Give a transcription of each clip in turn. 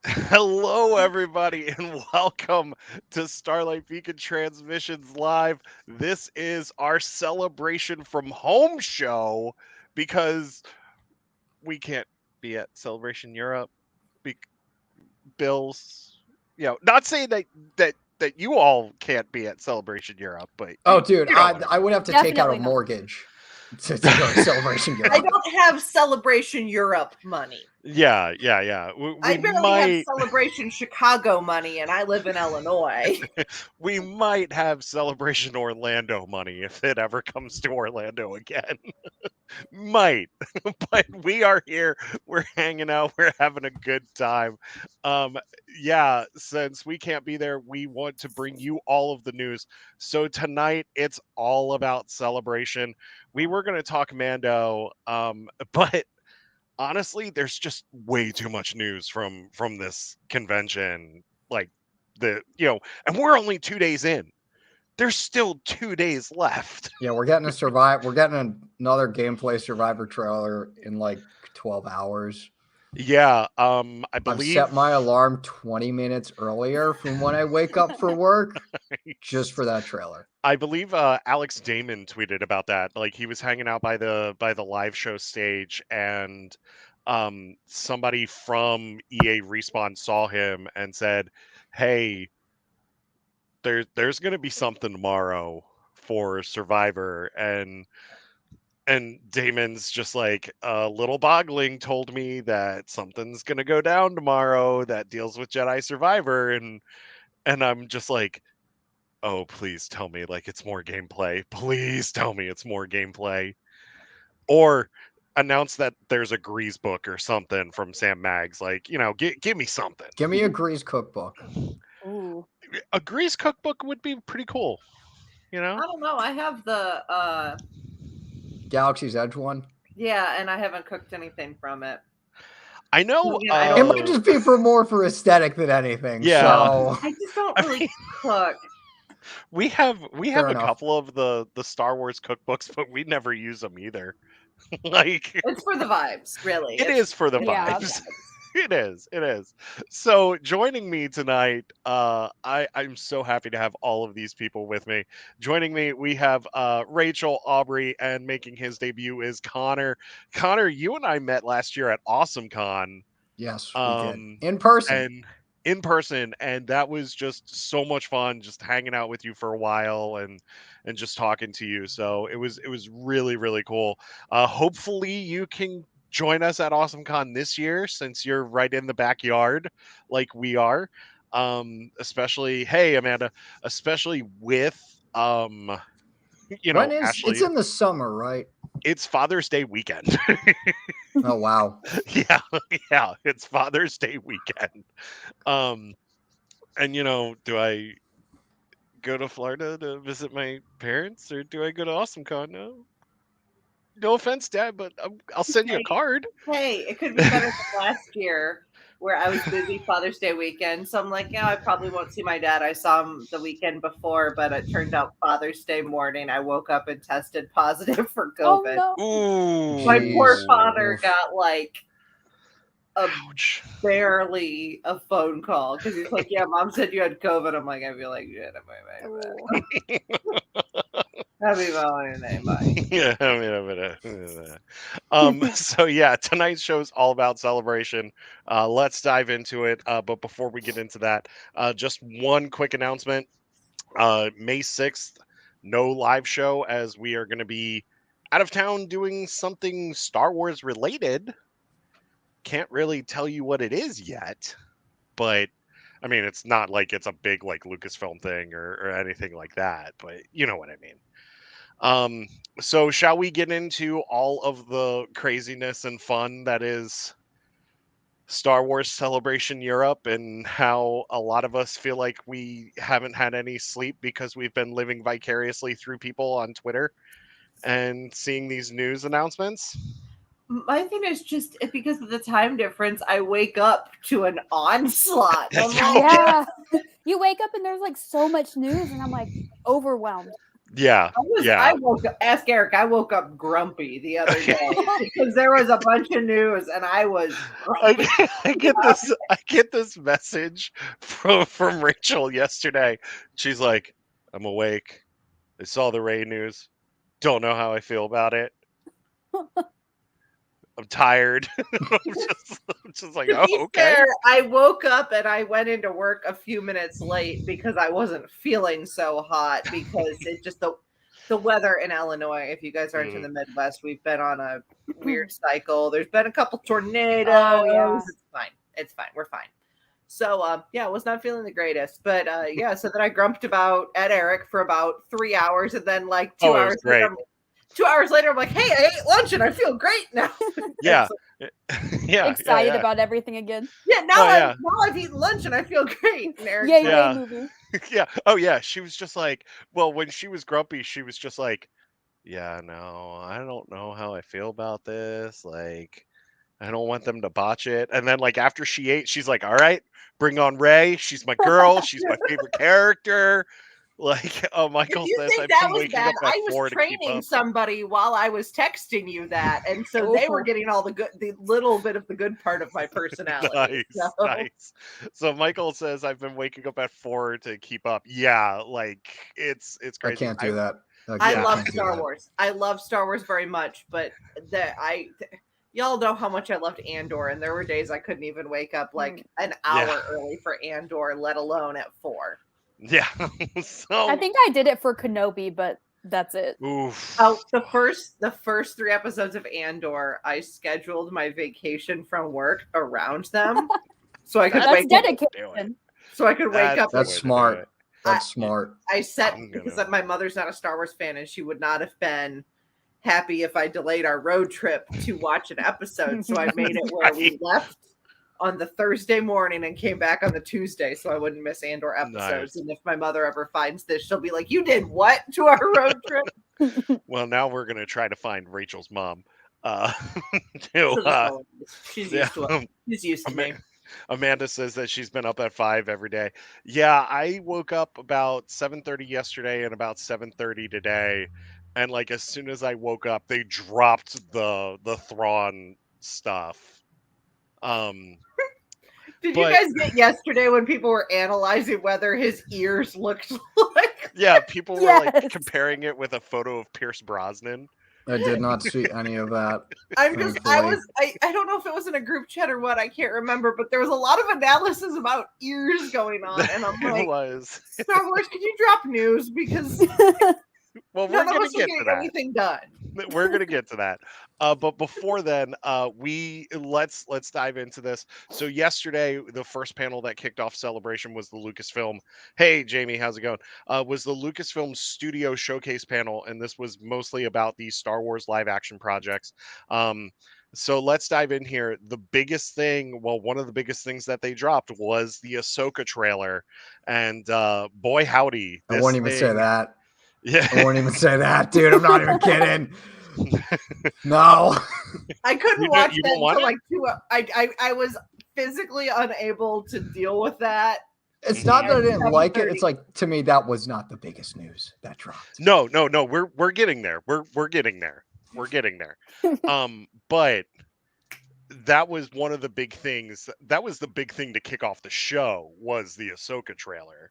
Hello, everybody, and welcome to Starlight Beacon Transmissions Live. This is our celebration from home show because we can't be at Celebration Europe. Be- Bills, not saying that you all can't be at Celebration Europe, but Oh, dude, you know what I would have to take out a Definitely not. mortgage to go to Celebration I Europe. don't have Celebration Europe money. Yeah. I We barely have might Celebration Chicago money, and I live in Illinois. we might have Celebration Orlando money if it ever comes to Orlando again. Might, but we are here. We're hanging out. We're having a good time. Um, yeah, since we can't be there, we want to bring you all of the news. So tonight, it's all about Celebration. We were going to talk Mando, but honestly, there's just way too much news from this convention. Like and we're only 2 days in. There's still 2 days left. Yeah, we're getting another gameplay Survivor trailer in like 12 hours. Yeah, I I've believe set my alarm 20 minutes earlier from when I wake up for work just for that trailer. I believe Alex Damon tweeted about that. Like he was hanging out by the live show stage, and somebody from EA Respawn saw him and said, "Hey, there's going to be something tomorrow for Survivor," and Damon's just like, little boggling told me that something's gonna go down tomorrow that deals with Jedi Survivor, and I'm just like, oh, please tell me like it's more gameplay. Please tell me it's more gameplay. Or announce that there's a Grease book or something from Sam Maggs. Like, give me something. Give me a Grease cookbook. Ooh. A Grease cookbook would be pretty cool, you know? I don't know. I have the Galaxy's Edge one. yeah, and I haven't cooked anything from it. I know. Yeah, I don't- It might just be for aesthetic than anything. Yeah. So I just don't really cook. We have Fair a enough. couple of the Star Wars cookbooks, but we never use them either. Like It's for the vibes, really. it is for the Yeah. vibes. It is. So joining me tonight, I'm so happy to have all of these people with me. Joining me, we have Rachel, Aubrey, and making his debut is Connor. Connor, you and I met last year at AwesomeCon. yes, we did. In person. And in person, and that was just so much fun, just hanging out with you for a while and just talking to you. So it was really really cool. Hopefully you can join us at AwesomeCon this year since you're right in the backyard like we are. Especially, hey Amanda, especially with When is Ashley. it's in the summer, right? It's Father's Day weekend. Oh wow. Yeah, it's Father's Day weekend. And do I go to Florida to visit my parents, or do I go to AwesomeCon? No offense, Dad, but I'll send you a card. Hey, it could be better than last year where I was busy Father's Day weekend. So I'm like, yeah, I probably won't see my dad. I saw him the weekend before, but it turned out Father's Day morning, I woke up and tested positive for Oh COVID. no. Ooh, My poor Jeez. father Oof. got like ouch. barely a phone call because he's like, yeah, Mom said you had COVID. I'm like, I feel like shit. Happy Valentine's Day, bye. Yeah, so yeah, tonight's show is all about Celebration. Let's dive into it. But before we get into that, just one quick announcement. May 6th, no live show as we are going to be out of town doing something Star Wars related. Can't really tell you what it is yet, but I mean, it's not like it's a big like Lucasfilm thing or anything like that, but you know what I mean. So shall we get into all of the craziness and fun that is Star Wars Celebration Europe and how a lot of us feel like we haven't had any sleep because we've been living vicariously through people on Twitter and seeing these news announcements? My thing is just because of the time difference, I wake up to an onslaught. I'm like, Yeah. You wake up and there's like so much news, and I'm like overwhelmed. Yeah. I woke up, ask Eric, I woke up grumpy the other day because there was a bunch of news and I was grumpy. I get this message from Rachel yesterday. She's like, I'm awake. I saw the Ray news. Don't know how I feel about it. I'm tired. I'm just like, To oh, be okay. fair, I woke up and I went into work a few minutes late because I wasn't feeling so hot because it just the weather in Illinois, if you guys aren't in the Midwest, we've been on a weird cycle. There's been a couple tornadoes. Oh, yeah. It's fine. It's fine. We're fine. So I was not feeling the greatest. But so then I grumped at Eric for about 3 hours, and then like 2 hours later, 2 hours later, I'm like, hey, I ate lunch and I feel great now. Yeah. Yeah. Excited about everything again. Yeah, now I've eaten lunch and I feel great. And Eric's Yay, movie. Yeah. Oh yeah. She was just like, well, when she was grumpy, she was just like, yeah, no, I don't know how I feel about this. Like, I don't want them to botch it. And then like after she ate, she's like, all right, bring on Ray. She's my girl. She's my favorite character. Like, Michael says, I've been waking up at 4 was to keep training up. somebody while I was texting you that, and so they were getting all the little bit of the good part of my personality. Nice. So Michael says, I've been waking up at 4 to keep up. Yeah, like it's crazy. I can't do that. I love Star Wars. I love Star Wars very much, but y'all know how much I loved Andor, and there were days I couldn't even wake up like an hour early for Andor, let alone at 4. Yeah. So I think I did it for Kenobi, but that's it. Oof. Oh, the first 3 episodes of Andor, I scheduled my vacation from work around them, so I could That's wake dedication. So I could wake up. That's smart. That's smart. I set because my mother's not a Star Wars fan, and she would not have been happy if I delayed our road trip to watch an episode. So I made it where we left on the Thursday morning and came back on the Tuesday, so I wouldn't miss Andor episodes. Nice. And if my mother ever finds this, she'll be like, "You did what to our road trip?" Well, now we're gonna try to find Rachel's mom. She's used to it. She's used to me. Amanda says that she's been up at 5 every day. Yeah, I woke up about 7:30 yesterday and about 7:30 today, and like as soon as I woke up, they dropped the Thrawn stuff. Did you guys get yesterday when people were analyzing whether his ears looked like? Yeah, people were like comparing it with a photo of Pierce Brosnan. I did not see any of that. I don't know if it was in a group chat or what, I can't remember, but there was a lot of analysis about ears going on, and I'm like, Star Wars, can you drop news? Because well, we're none of gonna us get are to getting that. anything done. We're gonna get to that. But before then, let's dive into this. So yesterday, the first panel that kicked off Celebration was the Lucasfilm. Hey, Jamie, how's it going? Was the Lucasfilm Studio Showcase panel, and this was mostly about the Star Wars live action projects. So let's dive in here. The biggest thing, well, one of the biggest things that they dropped was the Ahsoka trailer, and boy howdy, I won't even say that. Yeah, I won't even say that, dude. I'm not even kidding. No, I couldn't watch that until like 2. I was physically unable to deal with that. It's not that I didn't like it. It's like, to me, that was not the biggest news that dropped. No. We're getting there. We're getting there. We're getting there. But that was one of the big things. That was the big thing to kick off the show was the Ahsoka trailer.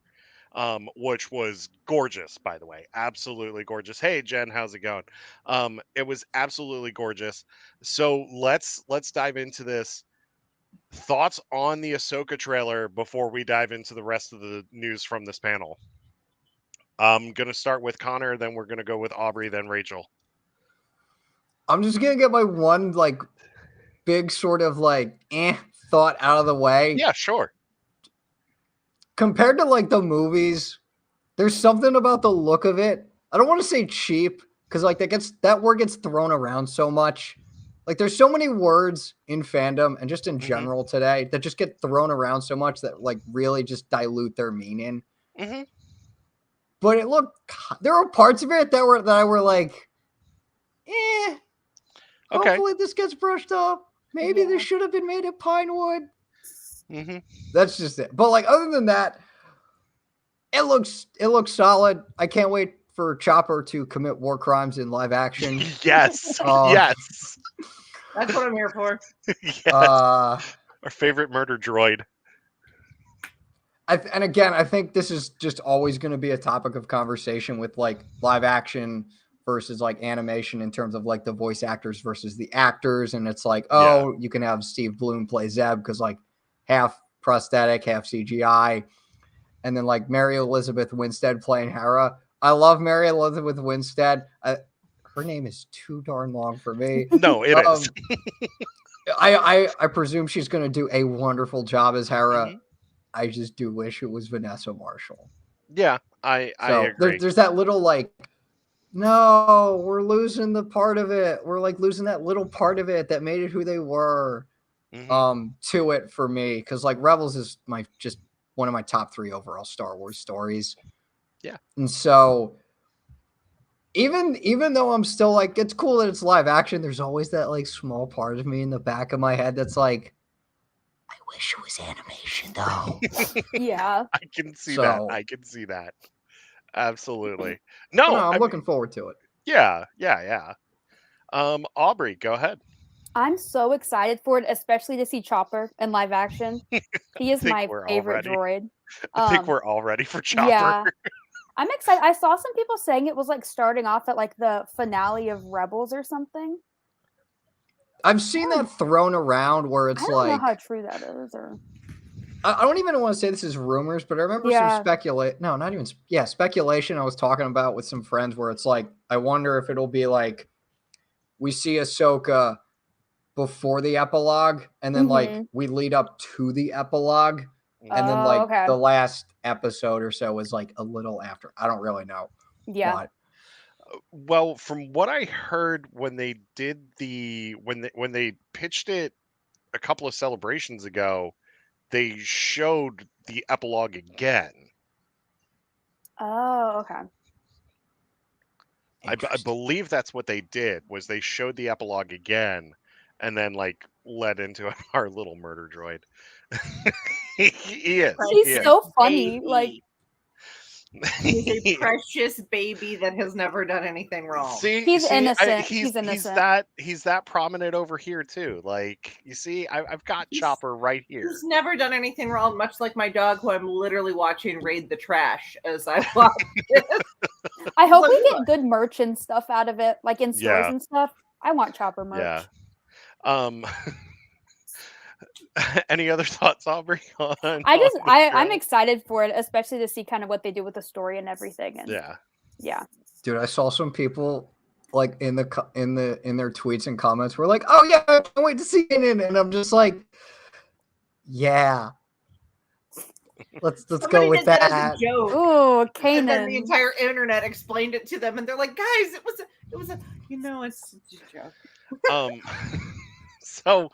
Which was gorgeous, by the way, absolutely gorgeous. Hey, Jen, how's it going? It was absolutely gorgeous. So let's dive into this. Thoughts on the Ahsoka trailer before we dive into the rest of the news from this panel. I'm gonna start with Connor, then we're gonna go with Aubrey, then Rachel. I'm just gonna get my one like big sort of like thought out of the way. Yeah, sure. Compared to like the movies, there's something about the look of it. I don't want to say cheap because like that word gets thrown around so much. Like there's so many words in fandom and just in general today that just get thrown around so much that like really just dilute their meaning. Mm-hmm. But there were parts of it that I were like, okay. Hopefully this gets brushed up. Maybe this should have been made of pine wood. Mm-hmm. That's just it. But like other than that, it looks solid. I can't wait for Chopper to commit war crimes in live action. Yes. Uh, Yes. That's what I'm here for. Yes. Uh, Our favorite murder droid. and again, I think this is just always going to be a topic of conversation with like live action versus like animation in terms of like the voice actors versus the actors. And it's like, oh, you can have Steve Bloom play Zeb because like half prosthetic, half CGI. And then like Mary Elizabeth Winstead playing Hera. I love Mary Elizabeth Winstead. Her name is too darn long for me. No, it is. I presume she's going to do a wonderful job as Hera. Mhm. I just do wish it was Vanessa Marshall. Yeah, I So agree. there's that little like, no, we're losing the part of it. We're like losing that little part of it that made it who they were. Mhm. To it for me, because like Rebels is just one of my top 3 overall Star Wars stories. Yeah. And so even though I'm still like, it's cool that it's live action, there's always that like small part of me in the back of my head that's like, I wish it was animation though. Yeah. I can see that. So- I can see that. Absolutely. But No, no, I'm I looking mean, forward to it. yeah. Aubrey, go ahead. I'm so excited for it, especially to see Chopper in live action. He is think my we're all favorite ready. droid. I think we're all ready for Chopper. Yeah. I'm excited. I saw some people saying it was like starting off at like the finale of Rebels or something. I've seen that thrown around where I it's don't know like, how true that is. Or I don't even want to say this is rumors, but I remember Yeah. some speculation I was talking about with some friends where it's like, I wonder if it'll be like we see Ahsoka before the epilogue and then like Mhm. we lead up to the epilogue and then Oh, like okay. the last episode or so is like a little after. I don't really know. Yeah. But Well, from what I heard when they did when they pitched it a couple of celebrations ago, they showed the epilogue again. Oh, okay. I interesting. believe that's what they did was they showed the epilogue again and then like led into our little murder droid. He is. He's He is. so funny. Like, Baby. He's a precious baby that has never done anything wrong. He's innocent. He's innocent. He's that prominent over here too. Like you see, I've got Chopper right here. He's never done anything wrong, much like my dog, who I'm literally watching raid the trash as I watch this. I hope Look, we look. get good merch and stuff out of it, like in stores Yeah. and stuff. I want Chopper merch. Yeah. Any other thoughts, Aubrey? I'm excited for it, especially to see kind of what they do with the story and everything. And Yeah. Dude, I saw some people like in their tweets and comments were like, "Oh yeah, I can't wait to see it," and I'm just like, "Yeah, let's Somebody go with did that as that." a joke. Ooh, And then the Kanan. entire internet explained it to them, and they're like, "Guys, it was a, it's just a joke." So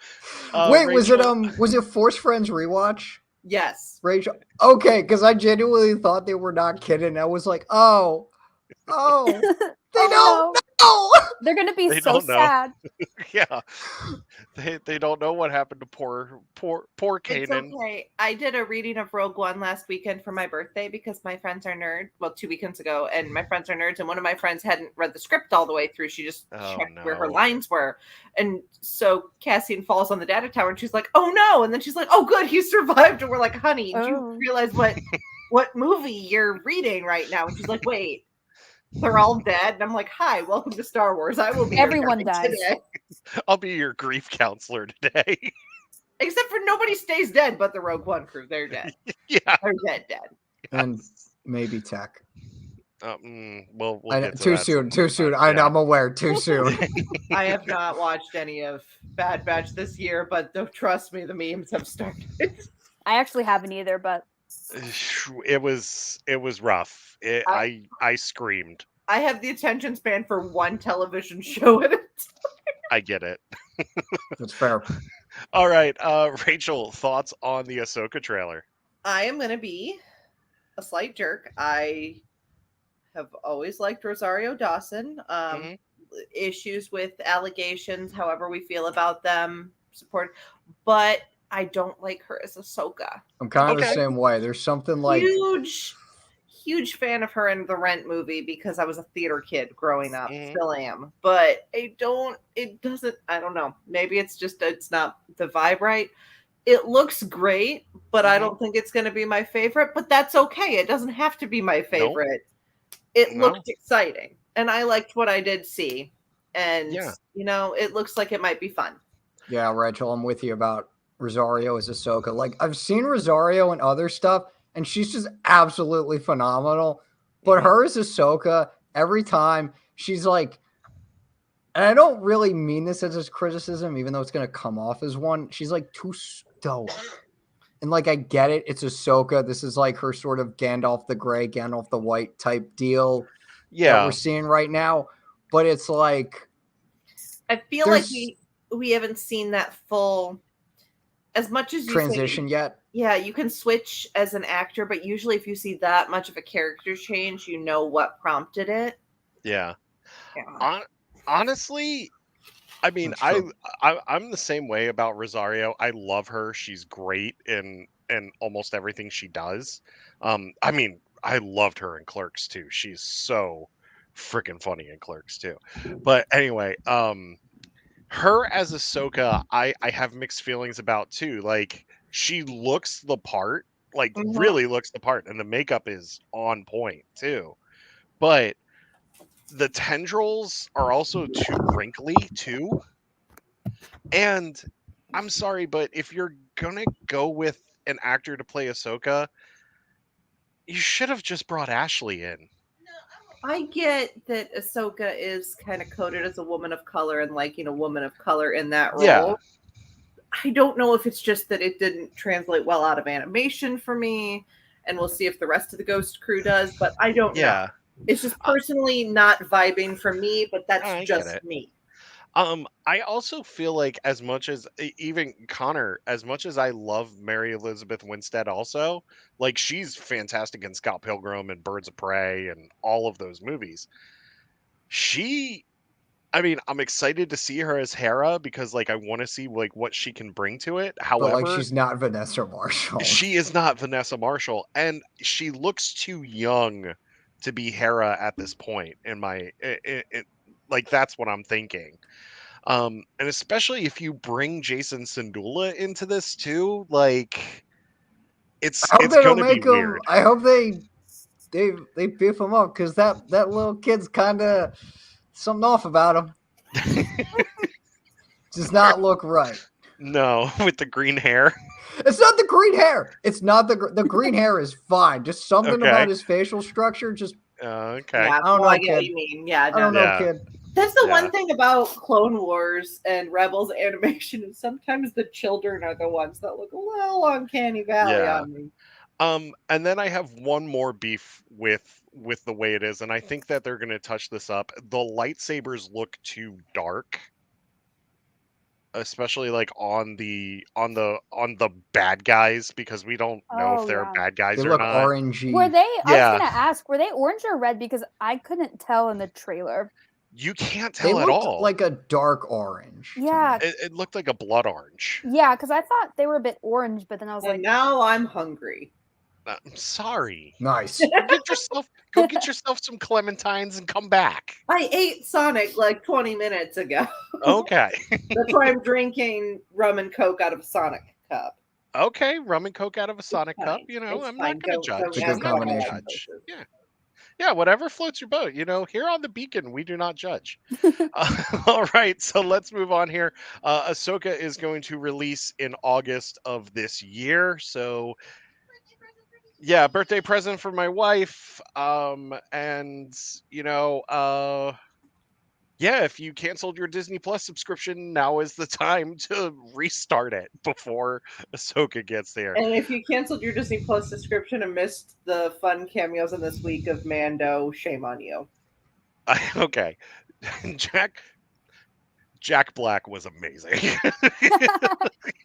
Wait, Rachel, was it Force Friends rewatch? Yes. Rachel, okay, because I genuinely thought they were not kidding. I was like, oh, they Oh, don't know. They're gonna be They so don't know. sad. Yeah, they don't know what happened to poor It's Kanan. okay. I did a reading of Rogue One last weekend for my birthday because my friends are nerds. Well, 2 weekends ago, and my friends are nerds, and one of my friends hadn't read the script all the way through. She just checked where her no. lines were. And so Cassian falls on the data tower, and she's like, "Oh no!" And then she's like, "Oh good, he survived." And we're like, "Honey, do you Oh. realize what movie you're reading right now?" And she's like, "Wait, they're all dead." And I'm like, "Hi, welcome to Star Wars. I will be your Everyone guide dies. today." I'll be your grief counselor today. Except for nobody stays dead but the Rogue One crew. They're dead. Yeah. They're dead. And maybe Tech. We'll I know, get to too that soon. some Too soon. point, yeah. I'm aware. Too soon. I have not watched any of Bad Batch this year, but trust me, the memes have started. I actually haven't either, but It was rough. I screamed. I have the attention span for one television show at a time. I get it. That's fair. All right, Rachel, thoughts on the Ahsoka trailer? I am going to be a slight jerk. I have always liked Rosario Dawson. Mhm. Issues with allegations, however we feel about them, support, but I don't like her as Ahsoka. I'm kind of the Okay. same way. There's something like huge fan of her in the Rent movie because I was a theater kid growing up. Mhm. Still am. But it doesn't, I don't know. Maybe it's just, it's not the vibe right. It looks great, but I Mhm. don't think it's going to be my favorite. But that's okay. It doesn't have to be my Nope. favorite. It No. looked exciting, and I liked what I did see. And, Yeah. it looks like it might be fun. Yeah, Rachel, I'm with you about Rosario as Ahsoka. Like, I've seen Rosario and other stuff, and she's just absolutely phenomenal. But Mhm. her as Ahsoka, every time she's like, and I don't really mean this as a criticism, even though it's going to come off as one. She's like too stoic. And like, I get it. It's Ahsoka. This is like her sort of Gandalf the Gray, Gandalf the White type deal that we're Yeah. seeing right now. But it's like, I feel like there's we haven't seen that full, as much as you say, transition yet. yeah, you can switch as an actor, but usually if you see that much of a character change, you know what prompted it. Yeah. Yeah. Honestly, I mean, That's true. I'm the same way about Rosario. I love her. She's great in almost everything she does. I mean, I loved her in Clerks too. She's so freaking funny in Clerks too. But anyway, her as Ahsoka, I have mixed feelings about too. Like, she looks the part, like Mhm. really looks the part, and the makeup is on point too. But the tendrils are also too wrinkly too. And I'm sorry, but if you're gonna go with an actor to play Ahsoka, you should have just brought Ashley in. I get that Ahsoka is kind of coded as a woman of color and liking a woman of color in that Yeah. role. I don't know if it's just that it didn't translate well out of animation for me, and we'll see if the rest of the Ghost crew does, but I don't know. Yeah. It's just I, personally not vibing for me, but that's I get just it. me. I also feel like as much as even Connor, as much as I love Mary Elizabeth Winstead also, like she's fantastic in Scott Pilgrim and Birds of Prey and all of those movies. She I mean, I'm excited to see her as Hera because like I want to see like what she can bring to it. But like, However, she's not Vanessa Marshall. she is not Vanessa Marshall and she looks too young to be Hera at this point in my like that's what I'm thinking. And especially if you bring Jason Sindula into this too, like I hope it's they don't gonna be make him. weird. I hope they beef him up because that little kid's kind of something off about him. Does not look right. No, with the green hair. It's not the green hair. It's not the green hair is fine. Just something Okay. about his facial structure. Just Okay. Yeah, I don't no, I know, get what kid. you mean. Yeah, I don't no. know, Yeah. kid. That's the Yeah. one thing about Clone Wars and Rebels animation is sometimes the children are the ones that look a little uncanny valley Yeah. on me. And then I have one more beef with the way it is, and I think that they're gonna touch this up. The lightsabers look too dark, especially like on the bad guys, because we don't know if Oh, they're yeah. bad They guys or look not. orangey. Were they? I was Yeah, gonna ask, were they orange or red? Because I couldn't tell in the trailer. you can't They tell at looked all. like a dark orange. to Yeah, me. It looked like a blood orange. yeah, because I thought they were a bit orange, but then I was And like, now I'm hungry. I'm sorry. Nice. Go get yourself some clementines and come back. I ate Sonic like 20 minutes ago. Okay. That's why I'm drinking rum and Coke out of a Sonic cup. Okay, rum and coke out of a Sonic cup. Fine. You know, It's I'm fine. not gonna Don't judge. It's a ask good I'm not me gonna combination. why judge. choices. Yeah, whatever floats your boat. You know, here on the Beacon, we do not judge. All right, so let's move on here. Ahsoka is going to release in August of this year. So, yeah, birthday present for my wife. And you know, yeah, if you canceled your Disney Plus subscription, now is the time to restart it before Ahsoka gets there. And if you canceled your Disney Plus subscription and missed the fun cameos in this week of Mando, shame on you. Okay, Jack Black was amazing.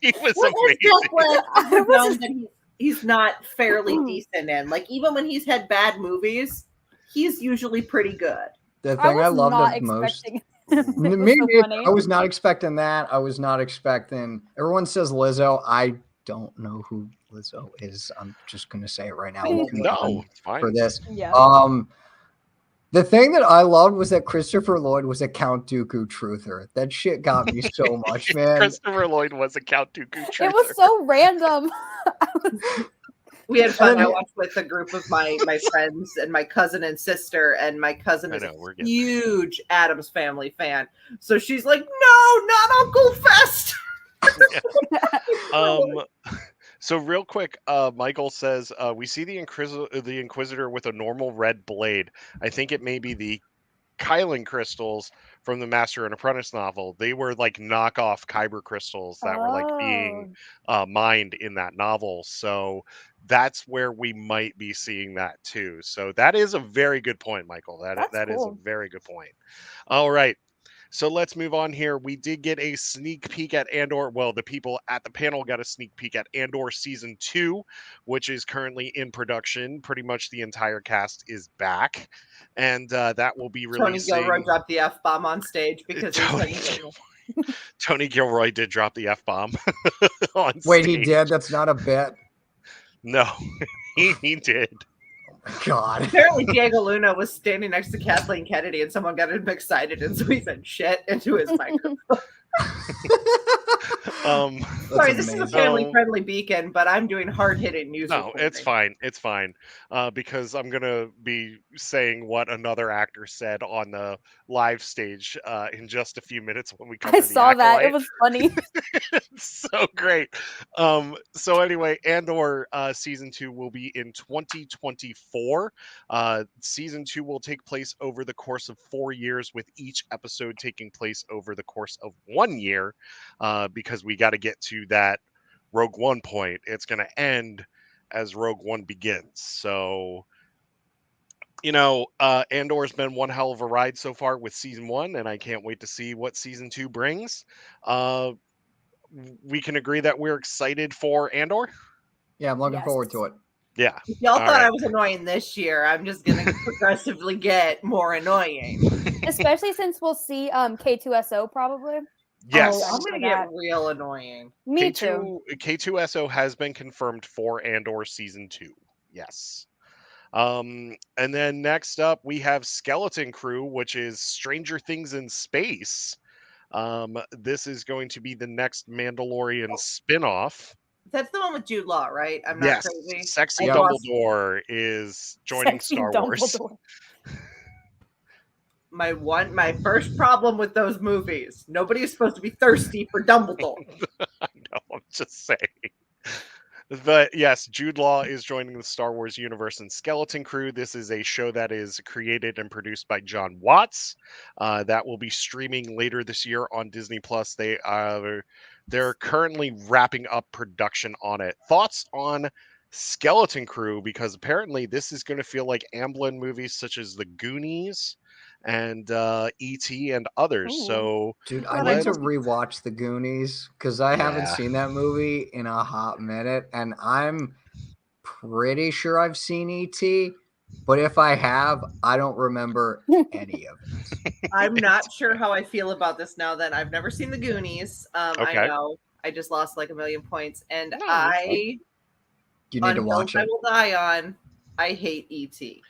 He was What is amazing. Jack Black I was known that he's not fairly decent in? Like, even when he's had bad movies, he's usually pretty good. The I thing was I loved not the most. expecting. It was Me, so neither. funny. I was not expecting that. I was not expecting. Everyone says Lizzo. I don't know who Lizzo is. I'm just gonna say it right now. Please. Moving on No, it's fine. for this. Yeah. The thing that I loved was that Christopher Lloyd was a Count Dooku truther. That shit got me so much, man. Christopher Lloyd was a Count Dooku truther. It was so random. We had fun. And I then- watched with a group of my friends and my cousin and sister, and my cousin I is know, a we're getting there. huge Addams Family fan. So she's like, "No, not Uncle Fest." So real quick, Michael says we see the Inquisitor with a normal red blade. I think it may be the Kylan crystals from the Master and Apprentice novel. They were like knockoff Kyber crystals that were like being mined in that novel. So that's where we might be seeing that too. So that is a very good point, Michael. That's That is a cool. very good point. All right. So let's move on here. We did get a sneak peek at Andor. Well, the people at the panel got a sneak peek at Andor Season 2, which is currently in production. Pretty much the entire cast is back. And that will be Tony releasing... Gilroy dropped the F-bomb on stage because Tony Gilroy did drop the F-bomb on Wait, stage. he did? That's not a bit. No, he did. God. Apparently, Diego Luna was standing next to Kathleen Kennedy, and someone got him excited, and so he said "shit" into his microphone. Sorry, this is a family-friendly beacon, but I'm doing hard-hitting news. No, it's fine. It's fine. Because I'm gonna be saying what another actor said on the live stage in just a few minutes when we cover I the saw that. It Acolyte. was funny. So great. So anyway, Andor season 2 will be in 2024. Season 2 will take place over the course of 4 years, with each episode taking place over the course of 1 year, because we got to get to that Rogue One point. It's going to end as Rogue One begins. So, Andor's been one hell of a ride so far with season 1, and I can't wait to see what season 2 brings. We can agree that we're excited for Andor. Yeah, I'm looking forward to it. Yeah. If y'all All thought right. I was annoying this year, I'm just gonna progressively get more annoying. Especially since we'll see K2SO probably. Yes. Oh, I'm gonna get real annoying. Me too. K2SO has been confirmed for Andor season 2. Yes. And then next up we have Skeleton Crew, which is Stranger Things in Space. This is going to be the next Mandalorian spin-off. That's the one with Jude Law, right? I'm not crazy. Sexy Yep. Dumbledore is joining Sexy Star Wars. Dumbledore. My first problem with those movies. Nobody is supposed to be thirsty for Dumbledore. I know, I'm just saying. But yes, Jude Law is joining the Star Wars universe in Skeleton Crew. This is a show that is created and produced by John Watts. That will be streaming later this year on Disney Plus. They're currently wrapping up production on it. Thoughts on Skeleton Crew? Because apparently this is going to feel like Amblin movies such as The Goonies and E.T. and others. Ooh. So, Dude, I need to rewatch The Goonies because I haven't seen that movie in a hot minute, and I'm pretty sure I've seen E.T., but if I have, I don't remember any of it. I'm not sure how I feel about this now. Then I've never seen The Goonies. Okay. I know I just lost like 1,000,000 points, and You need to watch I it. will die on. I hate E.T.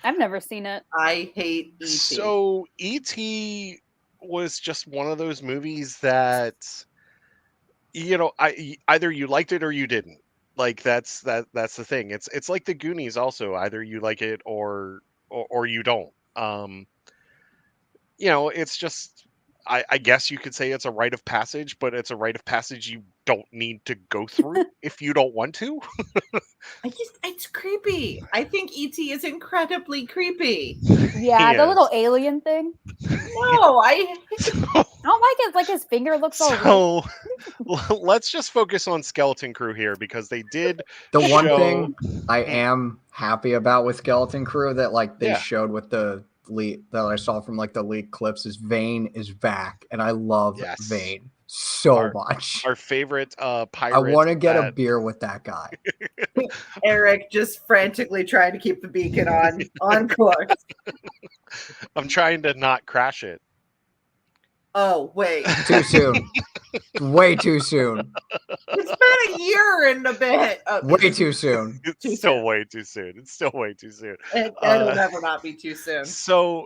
I've never seen it. I hate E.T. So E.T. was just one of those movies that, either you liked it or you didn't. Like that's the thing. It's like The Goonies also. Either you like it or you don't. It's just, I guess you could say it's a rite of passage, but it's a rite of passage you don't need to go through if you don't want to. It's creepy. I think E.T. is incredibly creepy. Yeah, the little alien thing. No, I don't like it. It's like his finger looks all So let's just focus on Skeleton Crew here, because they did The one show- thing I am happy about with Skeleton Crew that they Yeah. showed with the leak that I saw from the leak clips is Vane is back, and I love Yes. Vane so much. Our favorite pirate. I want to get a beer with that guy. Eric just frantically trying to keep the beacon on course. I'm trying to not crash it. Oh, wait. Too soon. Way too soon. It's been a year and a bit. Way too soon. It's Too still soon. way too soon. It's still way too soon. It'll never not be too soon. So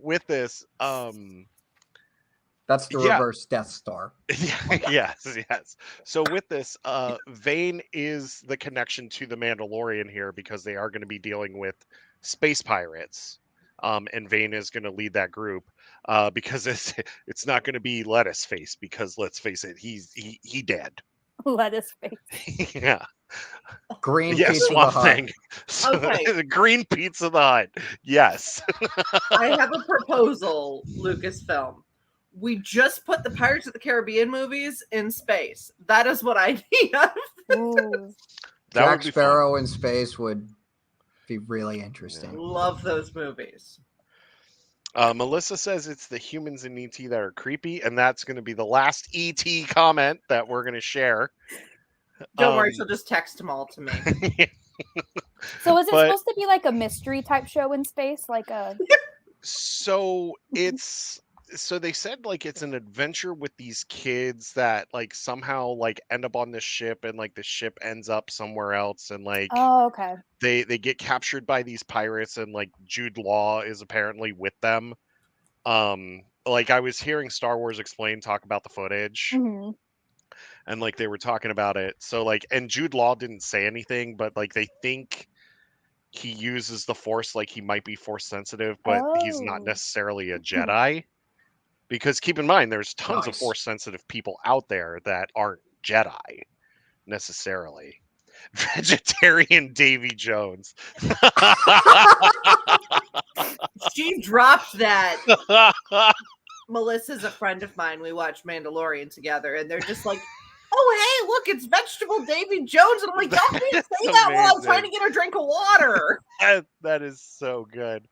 with this, That's the yeah. reverse Death Star. yes. So with this, Vane is the connection to the Mandalorian here because they are going to be dealing with space pirates. And Vane is going to lead that group because it's not going to be Lettuce Face because let's face it, he dead. Lettuce face. yeah. Green Yeah, Pizza Swamp the Hut. Thing. So, Okay. the Green Pizza the Hut. Yes. I have a proposal, Lucasfilm. We just put the Pirates of the Caribbean movies in space. That is what I need. Ooh. That would Jack be Sparrow in space would be really interesting. Love those movies. Melissa says it's the humans in ET that are creepy, and that's going to be the last ET comment that we're going to share. Don't worry, she'll just text them all to me. So is it But- supposed to be like a mystery type show in space? Like a So so they said like it's an adventure with these kids that like somehow like end up on this ship and like the ship ends up somewhere else and like Oh, okay. they get captured by these pirates and like Jude Law is apparently with them. Like I was hearing Star Wars Explained talk about the footage Mhm. and like they were talking about it. So like and Jude Law didn't say anything, but like they think he uses the Force like he might be Force sensitive, but he's not Oh. necessarily a Jedi. Because keep in mind, there's tons of Nice. Force sensitive people out there that aren't Jedi necessarily. Vegetarian Davy Jones. She dropped that. Melissa's a friend of mine. We watch Mandalorian together, and they're just like, "Oh, hey, look, it's Vegetable Davy Jones." And I'm like, "Don't be That's say that while I'm trying amazing. to get her a drink of water." That is so good.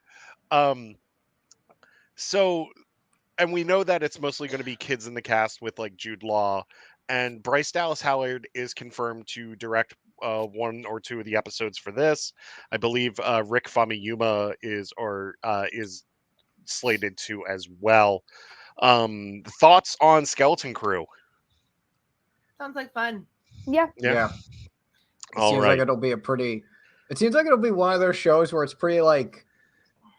So and we know that it's mostly going to be kids in the cast with like Jude Law, and Bryce Dallas Howard is confirmed to direct one or two of the episodes for this. I believe Rick Famuyiwa is slated to as well. Thoughts on Skeleton Crew? Sounds like fun. Yeah. Yeah. It All seems right. like it'll be it seems like it'll be one of those shows where it's pretty like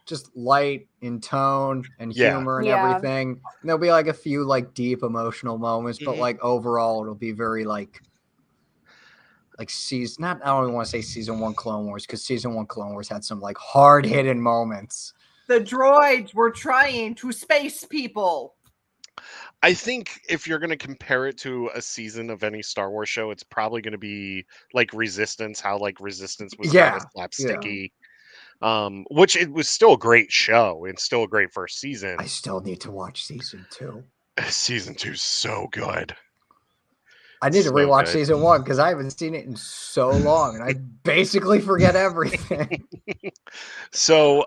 just light in tone and Yeah. humor and Yeah. everything. And there'll be like a few like deep emotional moments, but Mhm. like overall it'll be very like season not I don't even want to say season 1 Clone Wars because season 1 Clone Wars had some like hard hitting moments. The droids were trying to space people. I think if you're going to compare it to a season of any Star Wars show, it's probably going to be like Resistance, how like Resistance was kind of slapsticky. Which it was still a great show and still a great first season. I still need to watch season 2. Season 2 is so good. I need to So rewatch good. season 1 because I haven't seen it in so long and I basically forget everything. So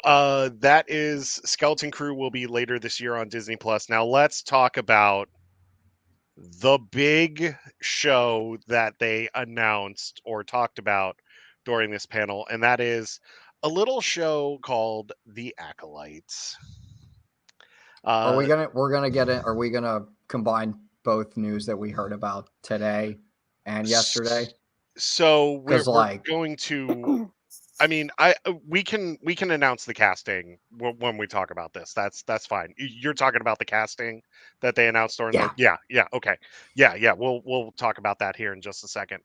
that is Skeleton Crew will be later this year on Disney Plus. Now let's talk about the big show that they announced or talked about during this panel, and that is a little show called The Acolytes. Are we gonna combine both news that we heard about today and yesterday? So we're 'Cause, like- going to. I mean, we can announce the casting when we talk about this. That's fine. You're talking about the casting that they announced during Yeah. the okay. Yeah. We'll talk about that here in just a second.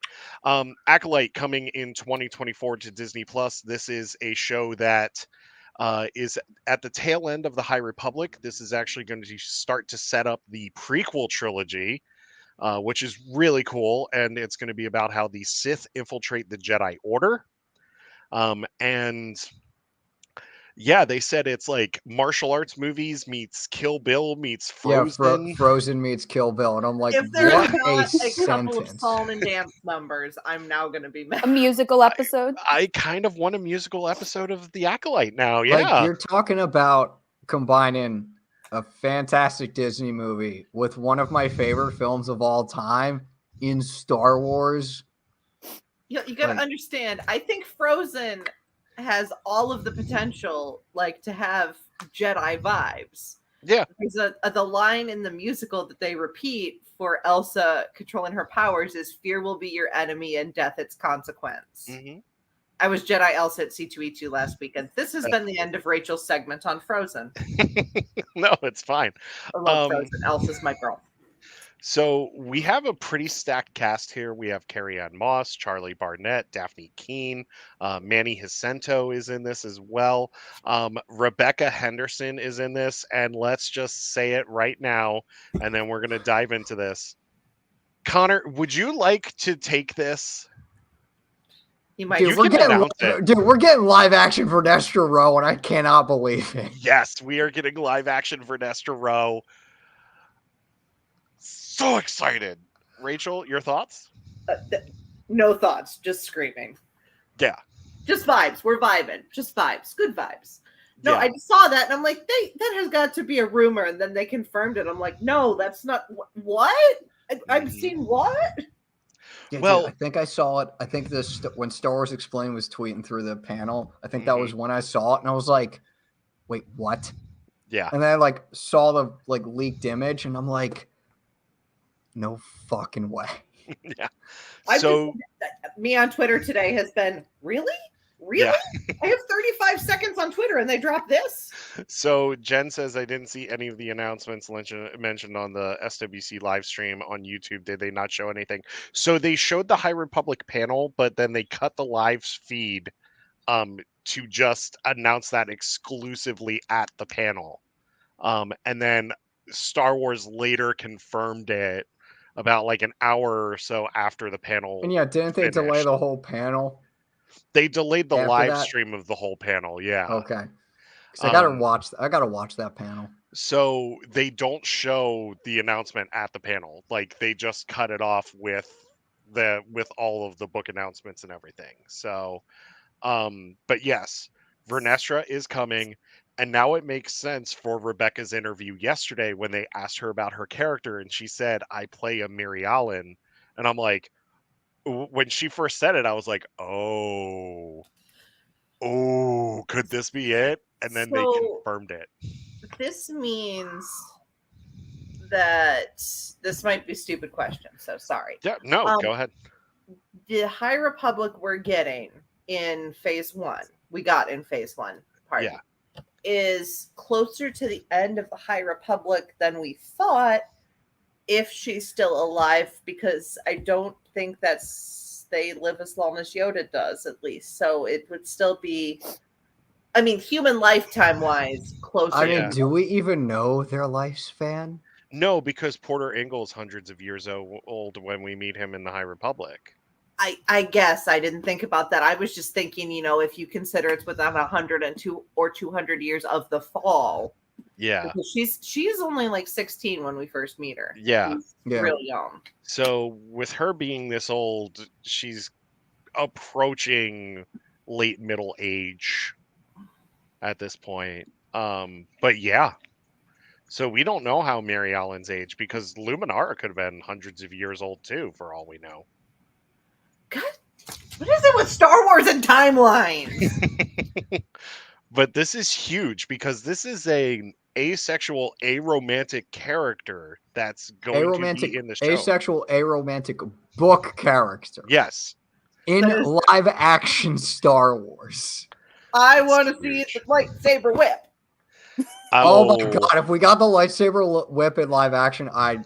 Acolyte coming in 2024 to Disney Plus. This is a show that is at the tail end of the High Republic. This is actually going to start to set up the prequel trilogy. Which is really cool, and it's going to be about how the Sith infiltrate the Jedi Order. And yeah, they said it's like martial arts movies meets Kill Bill meets Frozen. Yeah, Frozen meets Kill Bill, and I'm like, If there's what not a a couple of sentence! song and dance numbers, I'm now going to be mad. A musical episode. I kind of want a musical episode of The Acolyte now. Like Yeah, you're talking about combining a fantastic Disney movie with one of my favorite films of all time in Star Wars. You got to Like- understand. I think Frozen has all of the potential, like to have Jedi vibes. Yeah. There's the line in the musical that they repeat for Elsa controlling her powers is "Fear will be your enemy and death its consequence." Hmm. I was Jedi Elsa at C2E2 last weekend. This has been the end of Rachel's segment on Frozen. No, it's fine. I love Frozen. Elsa's my girl. So we have a pretty stacked cast here. We have Carrie Ann Moss, Charlie Barnett, Daphne Keene, Manny Jacinto is in this as well. Rebecca Henderson is in this, and let's just say it right now, and then we're gonna dive into this. Connor, would you like to take this? You might. Dude, You we're can getting announce it. we're getting live action for Nestor Row, and I cannot believe it. Yes, we are getting live action for Nestor Row. So excited. Rachel, your thoughts? No thoughts, just screaming. Yeah. Just vibes. We're vibing. Just vibes. Good vibes. No, Yeah. I just saw that and I'm like, that has got to be a rumor. And then they confirmed it. I'm like, no, that's not what? I've Mhm. seen what? Yeah, Well- dude, I think I saw it. I think this when Star Wars Explained was tweeting through the panel. I think that was when I saw it, and I was like, "Wait, what?" Yeah. And then I like saw the like leaked image, and I'm like, "No fucking way." Yeah. I've So me on Twitter today has been, really? Really? Yeah. I have 35 seconds on Twitter and they dropped this? So Jen says I didn't see any of the announcements mentioned on the SWC live stream on YouTube. Did they not show anything? So they showed the High Republic panel, but then they cut the live feed to just announce that exclusively at the panel. And then Star Wars later confirmed it about like an hour or so after the panel. And yeah, didn't they delay finished. the whole panel? They delayed the after live that? stream of the whole panel. Yeah. Okay, because I gotta Um, watch. I gotta watch that panel. So they don't show the announcement at the panel. Like they just cut it off with all of the book announcements and everything. So but yes, Vernestra is coming, and now it makes sense for Rebecca's interview yesterday when they asked her about her character and she said, "I play a Mary Allen." And I'm like, when she first said it, I was like, "Oh, could this be it?" And then they So- confirmed it. This means that this might be a stupid question, so sorry. Yeah, no, go ahead. The High Republic we're getting in phase one, pardon, Yeah. is closer to the end of the High Republic than we thought, if she's still alive, because I don't think they live as long as Yoda does, at least. So it would still be, I mean, human lifetime wise, closer. I mean, Yeah. do we even know their lifespan? No, because Porter Ingle's hundreds of years old when we meet him in the High Republic. I guess I didn't think about that. I was just thinking, if you consider it's within 102 or 200 years of the fall. Yeah. Because she's only like 16 when we first meet her. Yeah. She's Yeah. real young. So with her being this old, she's approaching late middle age at this point. But yeah. So we don't know how Mary Allen's age, because Luminara could have been hundreds of years old too, for all we know. God, what is it with Star Wars and timelines? But this is huge because this is a asexual, aromantic character that's going to be in the show. Asexual, aromantic book character. Yes. In That is- live action Star Wars. I want to see the lightsaber whip. Oh my god! If we got the lightsaber whip in live action, I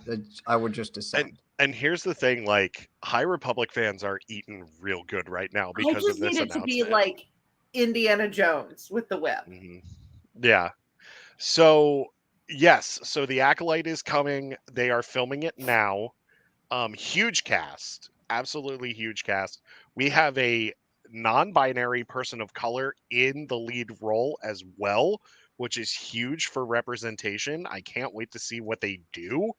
would just descend. And here's the thing: like, High Republic fans are eating real good right now I because just of this need it to be announcement. like Indiana Jones with the whip. Mhm. Yeah. So yes, so the Acolyte is coming. They are filming it now. Huge cast, absolutely huge cast. We have a non-binary person of color in the lead role as well, which is huge for representation. I can't wait to see what they do,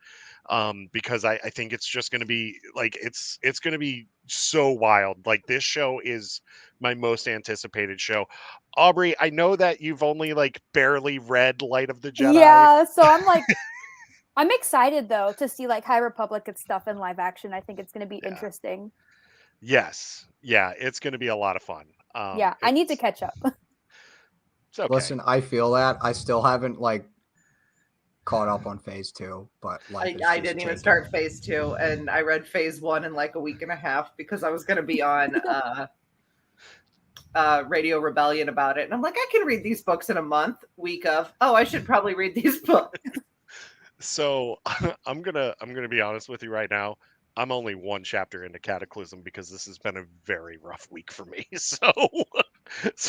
because I think it's just going to be like it's going to be so wild. Like, this show is my most anticipated show. Aubrey, I know that you've only like barely read Light of the Jedi. Yeah, so I'm like, I'm excited though to see like High Republic and stuff in live action. I think it's going to be interesting. Yes, yeah, it's going to be a lot of fun. Yeah, I need to catch up. It's okay. Listen, I feel that I still haven't like caught up on phase 2, but life is I just didn't even taking- start phase 2, and I read phase 1 in like a week and a half because I was going to be on Radio Rebellion about it. And I'm like, I can read these books in a month. Week of, oh, I should probably read these books. So I'm gonna be honest with you right now. I'm only one chapter into Cataclysm because this has been a very rough week for me. So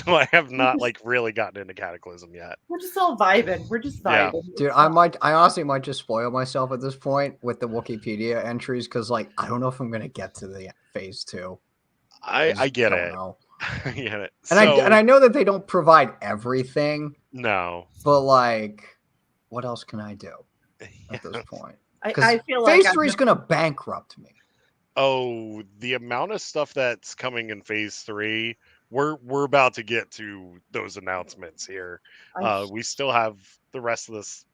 I have not like really gotten into Cataclysm yet. We're just all vibing. We're just Yeah. vibing. Dude, I honestly might just spoil myself at this point with the Wikipedia entries because, like, I don't know if I'm gonna get to the phase 2. I just get don't it. know. I get it. And I know that they don't provide everything, No. but like, what else can I do at this point? I feel like phase 3 is gonna bankrupt me. Oh, the amount of stuff that's coming in phase 3, we're about to get to those announcements here. We still have the rest of this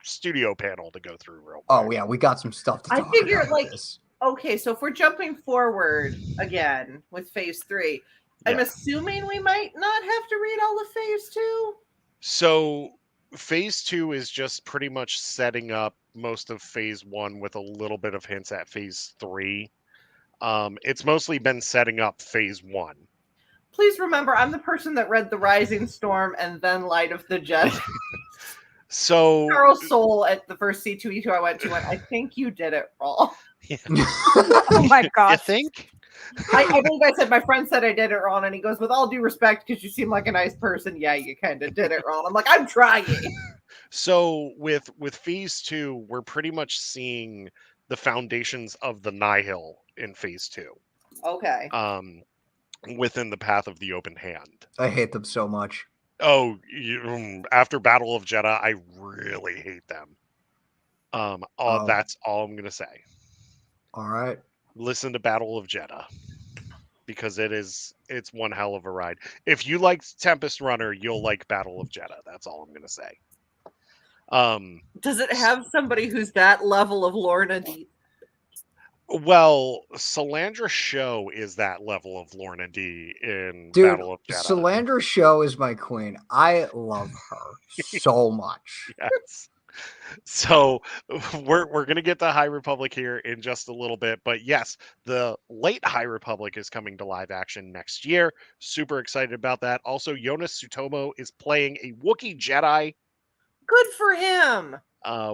studio panel to go through real quick. Oh yeah, we got some stuff to I talk figure, about. like, This. okay, so if we're jumping forward again with phase 3, I'm Yeah. assuming we might not have to read all of phase 2. So phase 2 is just pretty much setting up most of phase 1 with a little bit of hints at phase 3. It's mostly been setting up phase 1. Please remember, I'm the person that read The Rising Storm and then Light of the Jedi. So Charles Soule at the first C2E2 I went to went, I think you did it wrong. Oh my you gosh. think? I believe I said my friend said I did it wrong, and he goes, with all due respect, because you seem like a nice person, yeah, you kind of did it wrong. I'm like, I'm trying. So with phase 2, we're pretty much seeing the foundations of the Nihil in phase 2. Okay. Within the path of the open hand. I hate them so much. Oh, after Battle of Jeddah, I really hate them. That's all I'm gonna say. All right. Listen to Battle of Jeddah because it's one hell of a ride. If you liked Tempest Runner, you'll like Battle of Jeddah. That's all I'm gonna say. Does it have somebody who's that level of Lorna D? Well, Salandra Show is that level of Lorna D in Dude, Battle of Jeddah. Salandra Show is my queen. I love her so much. Yes. So we're gonna get to High Republic here in just a little bit, but yes, the late High Republic is coming to live action next year. Super excited about that. Also, Jonas Sutomo is playing a Wookiee Jedi, Good for him.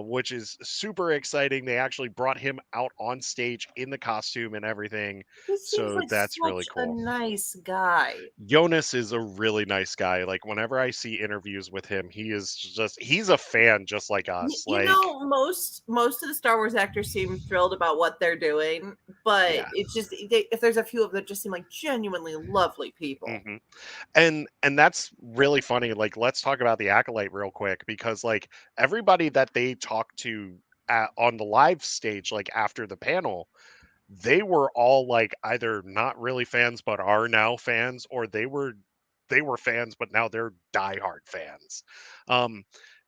which is super exciting. They actually brought him out on stage in the costume and everything. He seems So like that's really such cool. a nice guy. Jonas is a really nice guy. Like whenever I see interviews with him, he's a fan just like us. You know, most of the Star Wars actors seem thrilled about what they're doing, but Yeah. it's just if there's a few of them that just seem like genuinely lovely people. Mhm. And that's really funny. Like, let's talk about the Acolyte real quick because like everybody that they talked to on the live stage, like after the panel, they were all like either not really fans but are now fans, or they were fans but now they're diehard fans.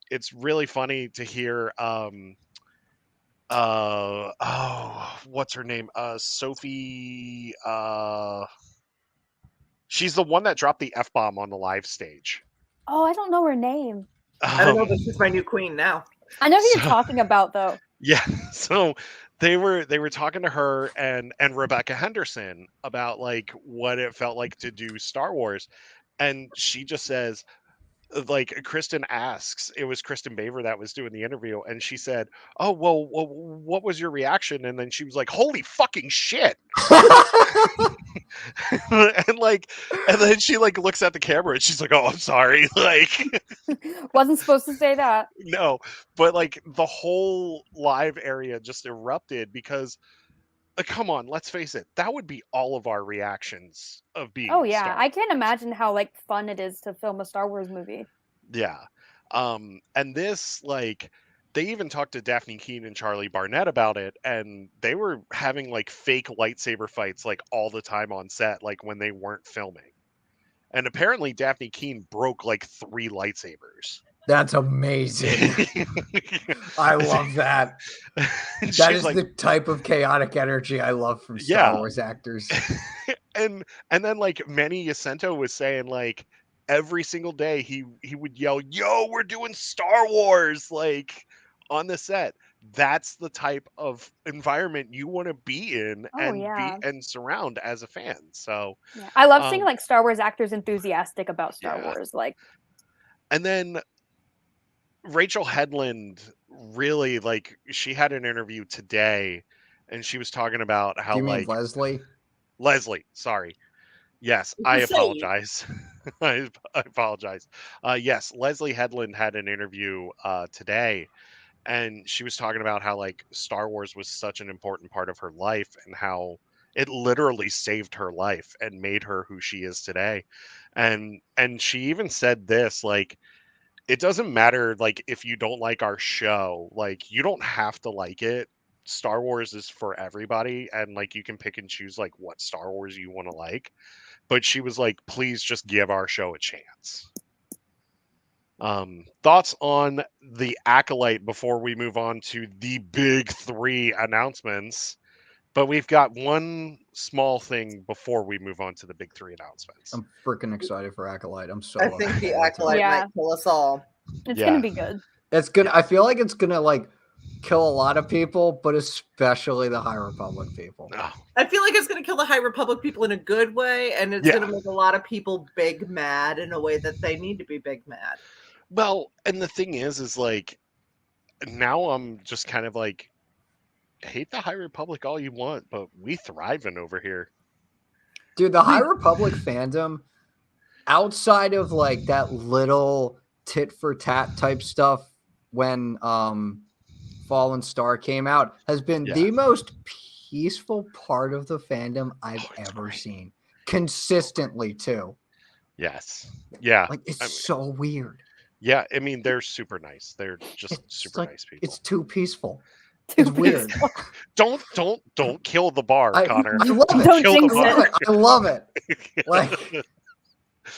It's really funny to hear. What's her name? Sophie. She's the one that dropped the F-bomb on the live stage. Oh, I don't know her name. I don't know, but she's my new queen now. I know who you're talking about though. Yeah, so they were talking to her and Rebecca Henderson about like what it felt like to do Star Wars, and she just says, like, Kristen asks, it was Kristen Baver that was doing the interview, and she said, "Oh, well, what was your reaction?" And then she was like, "Holy fucking shit!" and then she like looks at the camera and she's like, "Oh, I'm sorry," like. Wasn't supposed to say that. No, but like the whole live area just erupted because, come on, let's face it, that would be all of our reactions of being. Oh yeah, I can't imagine how like fun it is to film a Star Wars movie. Yeah, and this like they even talked to Daphne Keane and Charlie Barnett about it, and they were having like fake lightsaber fights like all the time on set, like when they weren't filming. And apparently Daphne Keane broke like 3 lightsabers. That's amazing. I love that. That is like, the type of chaotic energy I love from Star Wars actors. and then like Manny Jacinto was saying like every single day he would yell, "Yo, we're doing Star Wars!" like on the set. That's the type of environment you want to be in Oh yeah. and surround as a fan. So, Yeah. I love seeing um, like Star Wars actors enthusiastic about Star yeah. Wars. Like, And then Rachel Headland really like she had an interview today and she was talking about Do how you mean like Leslie? Leslie, sorry. Yes, It's I the same. apologize. I apologize. Yes, Leslie Headland had an interview today, and she was talking about how like Star Wars was such an important part of her life, and how it literally saved her life and made her who she is today. And she even said this like it doesn't matter like if you don't like our show, like you don't have to like it. Star Wars is for everybody, and like you can pick and choose like what Star Wars you want to like, but she was like, please just give our show a chance. Thoughts on the Acolyte before we move on to the big three announcements? But we've got one small thing before we move on to the big three announcements. I'm freaking excited for Acolyte. I'm so I looking think the forward to it. Acolyte Yeah. might kill us all. it's Yeah. gonna be good. It's gonna. Yes. I feel like it's gonna like kill a lot of people, but especially the High Republic people. Oh, I feel like it's going to kill the High Republic people in a good way, and it's Yeah. going to make a lot of people big mad in a way that they need to be big mad. well, and the thing is like now I'm just kind of like hate the High Republic all you want, but we thriving over here. Dude, the High Republic fandom, outside of like that little tit for tat type stuff when Fallen Star came out, has been Yeah. the most peaceful part of the fandom I've Oh, it's ever great. seen. Consistently too. Yes. Yeah. Like it's I mean, so weird. yeah. I mean, they're super nice. They're just It's super like nice people. it's too peaceful. Too It's weird. peaceful. Don't kill the bar, Connor. I love it. Don't kill the jinx I it. love it. I love it. Like,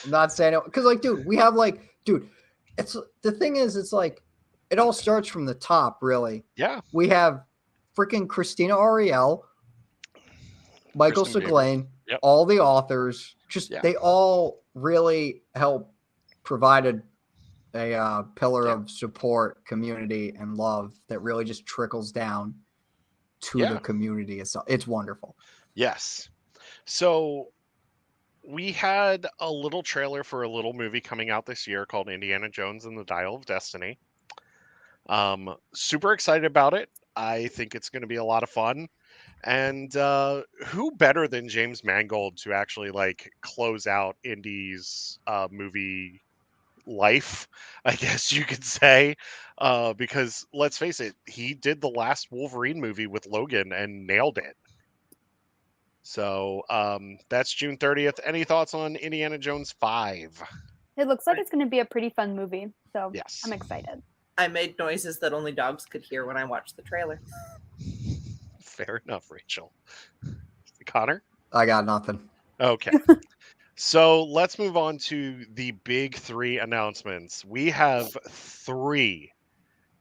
I'm not saying it because, like, dude, we have like, dude, it's the thing is, it's like it all starts from the top, really. Yeah. We have freaking Christina Ariel, Michael Kristen Gabor. Seglain, Yep. all the authors. Just Yeah. they all really help provide a pillar Yeah. of support, community, and love that really just trickles down to Yeah. the community itself. It's wonderful. Yes. So we had a little trailer for a little movie coming out this year called Indiana Jones and the Dial of Destiny. Super excited about it. I think it's going to be a lot of fun. And who better than James Mangold to actually like close out Indy's movie life, I guess you could say, because let's face it, he did the last Wolverine movie with Logan and nailed it. So that's June 30th. Any thoughts on Indiana Jones 5? It looks like it's gonna be a pretty fun movie. So Yes. I'm excited. I made noises that only dogs could hear when I watched the trailer. Fair enough, Rachel. Connor? I got nothing. Okay. So let's move on to the big three announcements. We have three,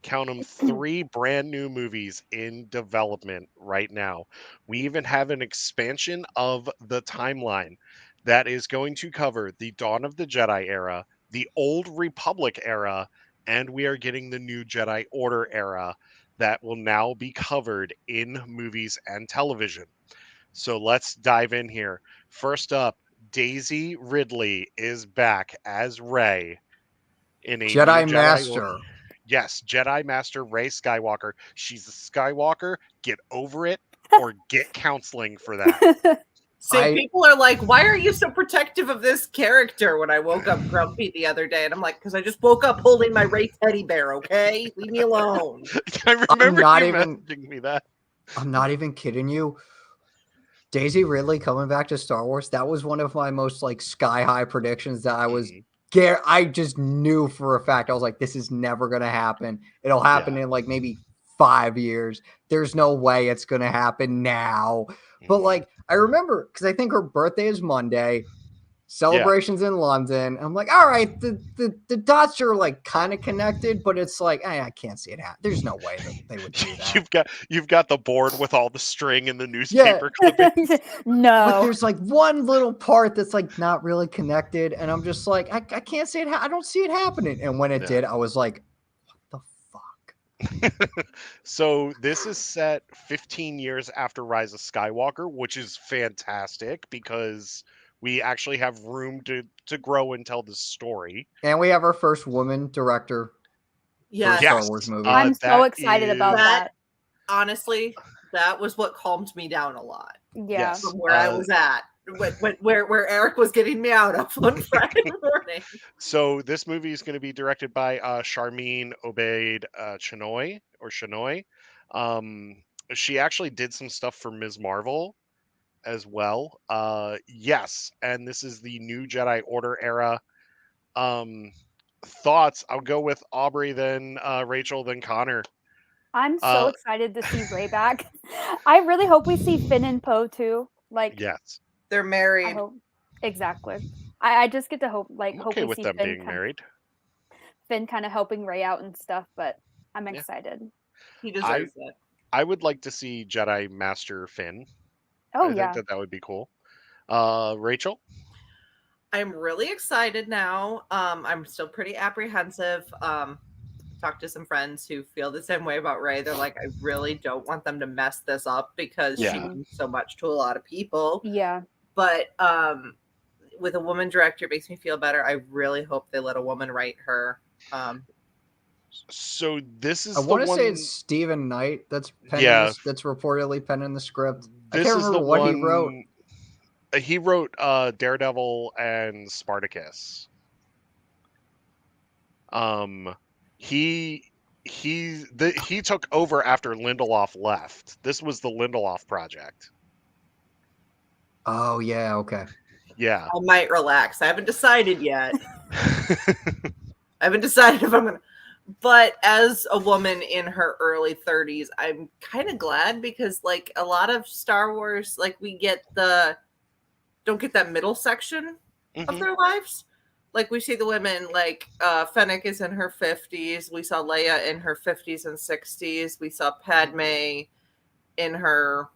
count them, three brand new movies in development right now. We even have an expansion of the timeline that is going to cover the Dawn of the Jedi era, the Old Republic era, and we are getting the new Jedi Order era that will now be covered in movies and television. So let's dive in here. First up, Daisy Ridley is back as Rey in a Jedi new Master. Yes, Jedi Master Rey Skywalker. She's a Skywalker. Get over it or get counseling for that. See, people are like, why are you so protective of this character? When I woke up grumpy the other day, and I'm like, because I just woke up holding my Ray teddy bear, okay? Leave me alone. I remember not you even- messaging me that. I'm not even kidding you. Daisy Ridley coming back to Star Wars. That was one of my most like sky high predictions that I was I just knew for a fact. I was like, this is never going to happen. It'll happen in like maybe 5 years. There's no way it's going to happen now. But like, I remember because I think her birthday is Monday. Celebrations in London. I'm like, all right, the dots are like kind of connected, but it's like, I can't see it happen. There's no way that they would do that. You've got the board with all the string and the newspaper clippings. But No. there's like one little part that's like not really connected, and I'm just like, I can't see it. I don't see it happening. And when it did, I was like, what the fuck? So this is set 15 years after Rise of Skywalker, which is fantastic because we actually have room to grow and tell the story. And we have our first woman director for a Yes. Star Yes, Wars movie. I'm so that excited about is- that. Honestly, that was what calmed me down a lot Yeah. Yes. from where I was at, where Eric was getting me out of on Friday morning. So this movie is going to be directed by Charmin Obaid Chinoy. She actually did some stuff for Ms. Marvel as well. Yes, and this is the new Jedi Order era. Thoughts? I'll go with Aubrey, then Rachel, then Connor. I'm so excited to see Ray back. I really hope we see Finn and Poe too. Like, Yes, They're I married. hope exactly. I just get to hope I'm hope okay we with see them being married. Finn kind of helping Ray out and stuff. But I'm Yeah. excited. He deserves it. I would like to see Jedi Master Finn. Oh I yeah. think that would be cool. Rachel? I'm really excited now. I'm still pretty apprehensive. Talked to some friends who feel the same way about Ray. They're like, I really don't want them to mess this up because she Yeah. means so much to a lot of people. Yeah. But with a woman director, it makes me feel better. I really hope they let a woman write her. So this is I the want to one. say it's Stephen Knight that's penning Yeah. that's reportedly penning the script. I This can't is the remember what one he wrote. He wrote Daredevil and Spartacus. He he took over after Lindelof left. This was the Lindelof project. Oh yeah, okay. Yeah. I might relax. I haven't decided yet. I haven't decided if I'm gonna. But as a woman in her early 30s, I'm kind of glad because, like, a lot of Star Wars, like, we get don't get that middle section of Mhm. their lives. Like, we see the women, like, Fennec is in her 50s. We saw Leia in her 50s and 60s. We saw Padme in her,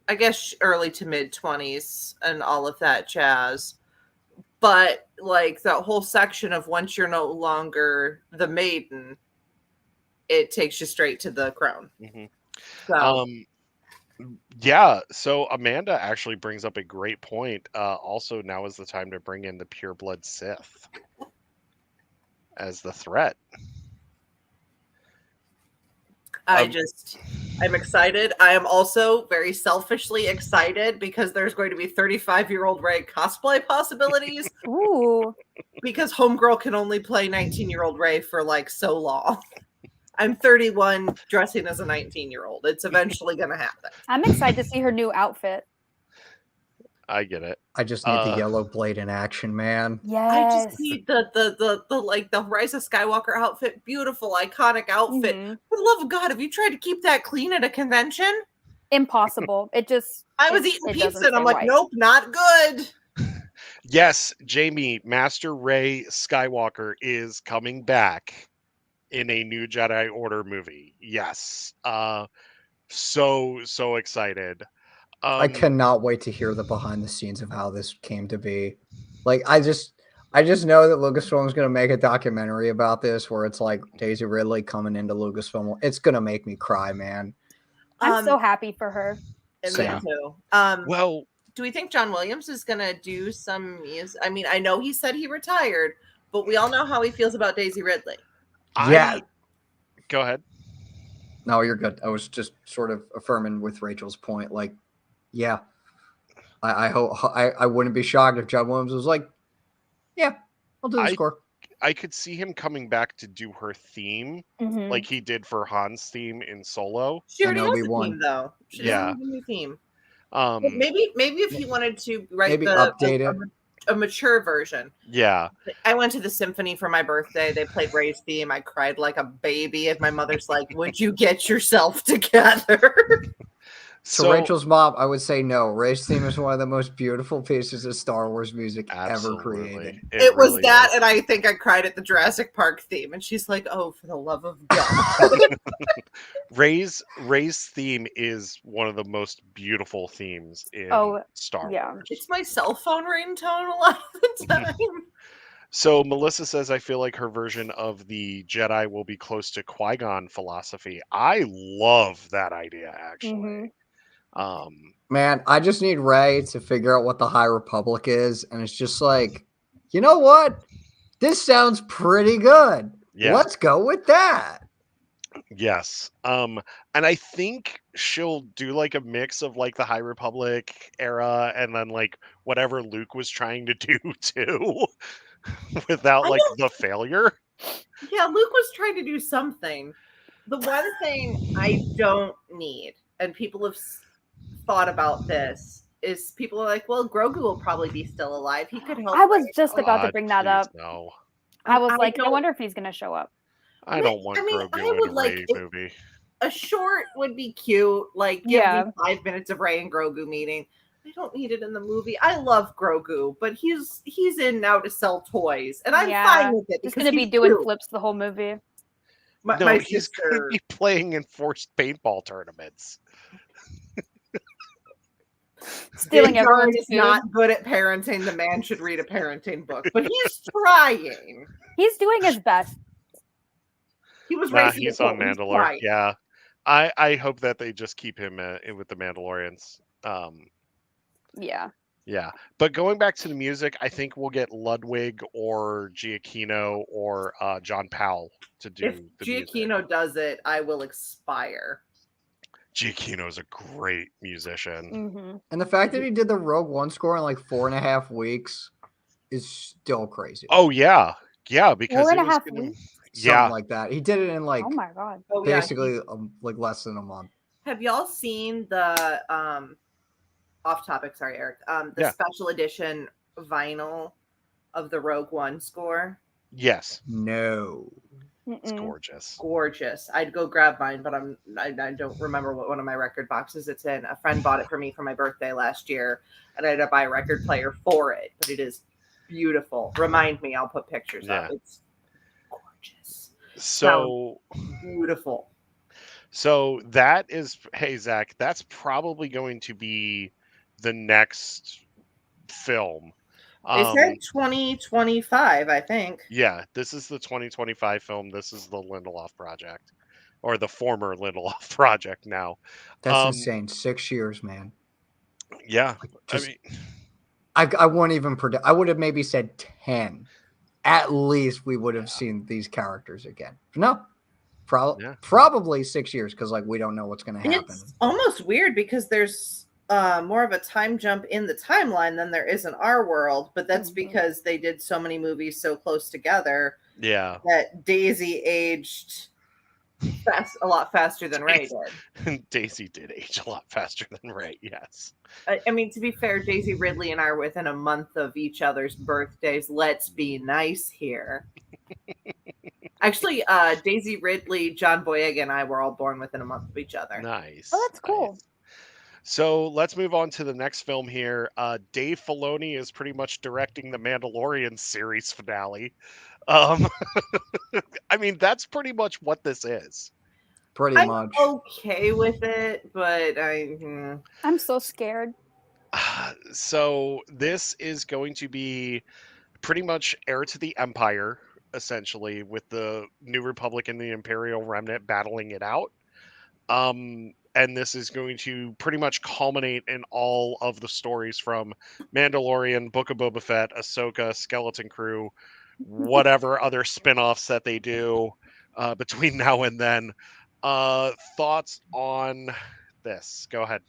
I guess, early to mid 20s and all of that jazz. But, like, that whole section of once you're no longer the maiden, it takes you straight to the crown. Mhm. So, Yeah, so Amanda actually brings up a great point. Also, now is the time to bring in the pureblood Sith as the threat. I'm excited. I am also very selfishly excited because there's going to be 35-year-old Ray cosplay possibilities Ooh. because Homegirl can only play 19-year-old Ray for like so long. I'm 31 dressing as a 19-year-old. It's eventually going to happen. I'm excited to see her new outfit. I get it. I just need the yellow blade in action, man. I Yes. just need the like the Rise of Skywalker outfit, beautiful, iconic outfit. Mhm. For the love of God, have you tried to keep that clean at a convention? Impossible. It just. I was it- eating it pizza doesn't and I'm stay like, right. nope, not good. Yes, Jamie, Master Ray Skywalker is coming back in a new Jedi Order movie. Yes. So excited. I cannot wait to hear the behind the scenes of how this came to be. Like I just know that Lucasfilm is going to make a documentary about this where it's like Daisy Ridley coming into Lucasfilm. It's going to make me cry, man. I'm so happy for her. And Same. me too. Well, Do we think John Williams is gonna do some music? I mean, I know he said he retired, but we all know how he feels about Daisy Ridley. Yeah. Go ahead. No, you're good. I was just sort of affirming with Rachel's point. Like, yeah, I hope I wouldn't be shocked if John Williams was like, yeah, I'll do the score. I could see him coming back to do her theme Mhm. like he did for Han's theme in Solo. She already And has a Obi-Wan. theme, though. She Yeah. doesn't have a new theme. Um, But maybe if he wanted to write Maybe update it. a mature version. yeah. I went to the symphony for my birthday. They played Ray's theme. I cried like a baby, and my mother's like, "Would you get yourself together?" To Rachel's mom, I would say no. Ray's theme is one of the most beautiful pieces of Star Wars music ever created. It was really that, is. and I think I cried at the Jurassic Park theme. And she's like, "Oh, for the love of God!" Ray's theme is one of the most beautiful themes in Star yeah. Wars. It's my cell phone ringtone a lot of the time. So Melissa says, I feel like her version of the Jedi will be close to Qui-Gon philosophy. I love that idea, actually. Man, I just need Ray to figure out what the High Republic is, and it's just like, you know what? This sounds pretty good. Yeah. Let's go with that. Yes. And I think she'll do like a mix of like the High Republic era and then like whatever Luke was trying to do too, without I like the failure. Yeah, Luke was trying to do something. The one thing I don't need, and people have thought about this, is people are like, well, Grogu will probably be still alive. He could help. I was Ray just out. about to God, bring that please up. no. I was like, I don't- wonder if he's going to show up. I don't want I mean, Grogu I in would a like Rey it- movie. A short would be cute. Like, give Yeah. me 5 minutes of Ray and Grogu meeting. I don't need it in the movie. I love Grogu, but he's in now to sell toys, and I'm Yeah. fine with it He's because going to be he's doing cute. flips the whole movie. No, My he's going to sister, be playing in forced paintball tournaments. Stealing Din Djarin everyone's is food. not good at parenting. The man should read a parenting book, but he's trying. He's doing his best. He was Nah, racing. he's a on goat. He's Mandalore. trying. Yeah. I hope that they just keep him in with the Mandalorians. Yeah. Yeah. But going back to the music, I think we'll get Ludwig or Giacchino or John Powell to do If the music. Giacchino does it, I will expire. Giacchino's a great musician. Mm-hmm. And the fact that he did the Rogue One score in like 4.5 weeks is still crazy. Oh yeah. Yeah, because 4.5 it was gonna, weeks? Something yeah. like that. He did it in like Oh my god. Oh yeah. basically like less than a month. Have y'all seen the off topic? Sorry, Eric. The Yeah. special edition vinyl of the Rogue One score. Yes. No. It's Mm-mm. gorgeous. Gorgeous. I'd go grab mine, but I don't remember what one of my record boxes it's in. A friend bought it for me for my birthday last year, and I had to buy a record player for it. But it is beautiful. Remind me, I'll put pictures Yeah. up. It's gorgeous. So Beautiful. So that is, hey Zach, that's probably going to be the next film. They said 2025, I think. Yeah, this is the 2025 film. This is the Lindelof project, or the former Lindelof project now. That's insane. 6 years, man. Yeah, Just- I mean, I wouldn't even predict. I would have maybe said 10. At least we would have seen these characters again. No, probably 6 years because like we don't know what's going to happen. It's almost weird because there's more of a time jump in the timeline than there is in our world, but that's Mhm. because they did so many movies so close together yeah. that Daisy aged a lot faster than Ray did. Daisy did age a lot faster than Ray. Yes. I mean, to be fair, Daisy Ridley and I are within a month of each other's birthdays. Let's be nice here. Actually, Daisy Ridley, John Boyega, and I were all born within a month of each other. Nice. Oh, that's cool. nice. So let's move on to the next film here. Dave Filoni is pretty much directing the Mandalorian series finale. I mean, that's pretty much what this is. Pretty I'm much. okay with it, but I'm so scared. So this is going to be pretty much heir to the Empire, essentially, with the New Republic and the Imperial Remnant battling it out. And this is going to pretty much culminate in all of the stories from Mandalorian, Book of Boba Fett, Ahsoka, Skeleton Crew, whatever other spin-offs that they do between now and then. Thoughts on this? Go ahead.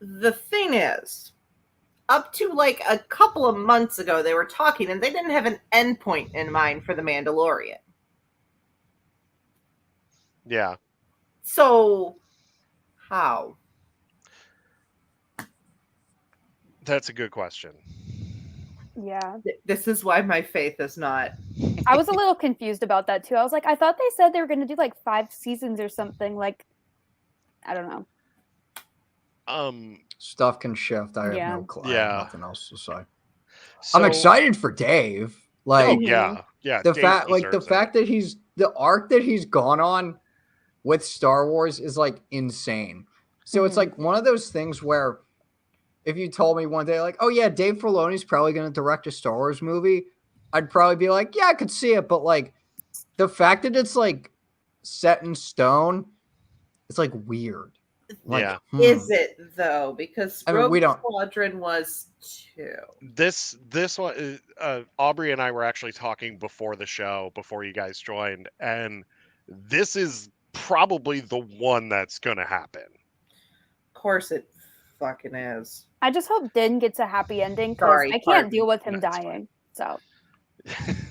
the thing is, up to like a couple of months ago, they were talking and they didn't have an endpoint in mind for The Mandalorian. Yeah. So, how? That's a good question. Yeah. This is why my faith is not. I was a little confused about that too. I was like, I thought they said they were going to do like 5 seasons or something. Like, I don't know. Stuff can shift. I have Yeah. no clue. I Yeah. have nothing else to say. So, I'm excited for Dave. Like Oh yeah, yeah. the Dave fact deserves it. that he's the arc that he's gone on with Star Wars is like insane. So it's Mhm. like one of those things where if you told me one day, like, oh yeah, Dave Filoni's probably going to direct a Star Wars movie, I'd probably be like, yeah, I could see it. But like the fact that it's like set in stone, it's like weird. Like, Yeah. Is it though? Because I mean, Rogue we don't. Squadron was too. This one, Aubrey and I were actually talking before the show, before you guys joined, and this is probably the one that's going to happen. Of course, it fucking is. I just hope Din gets a happy ending because Sorry, I can't pardon. deal with him No, it's dying. So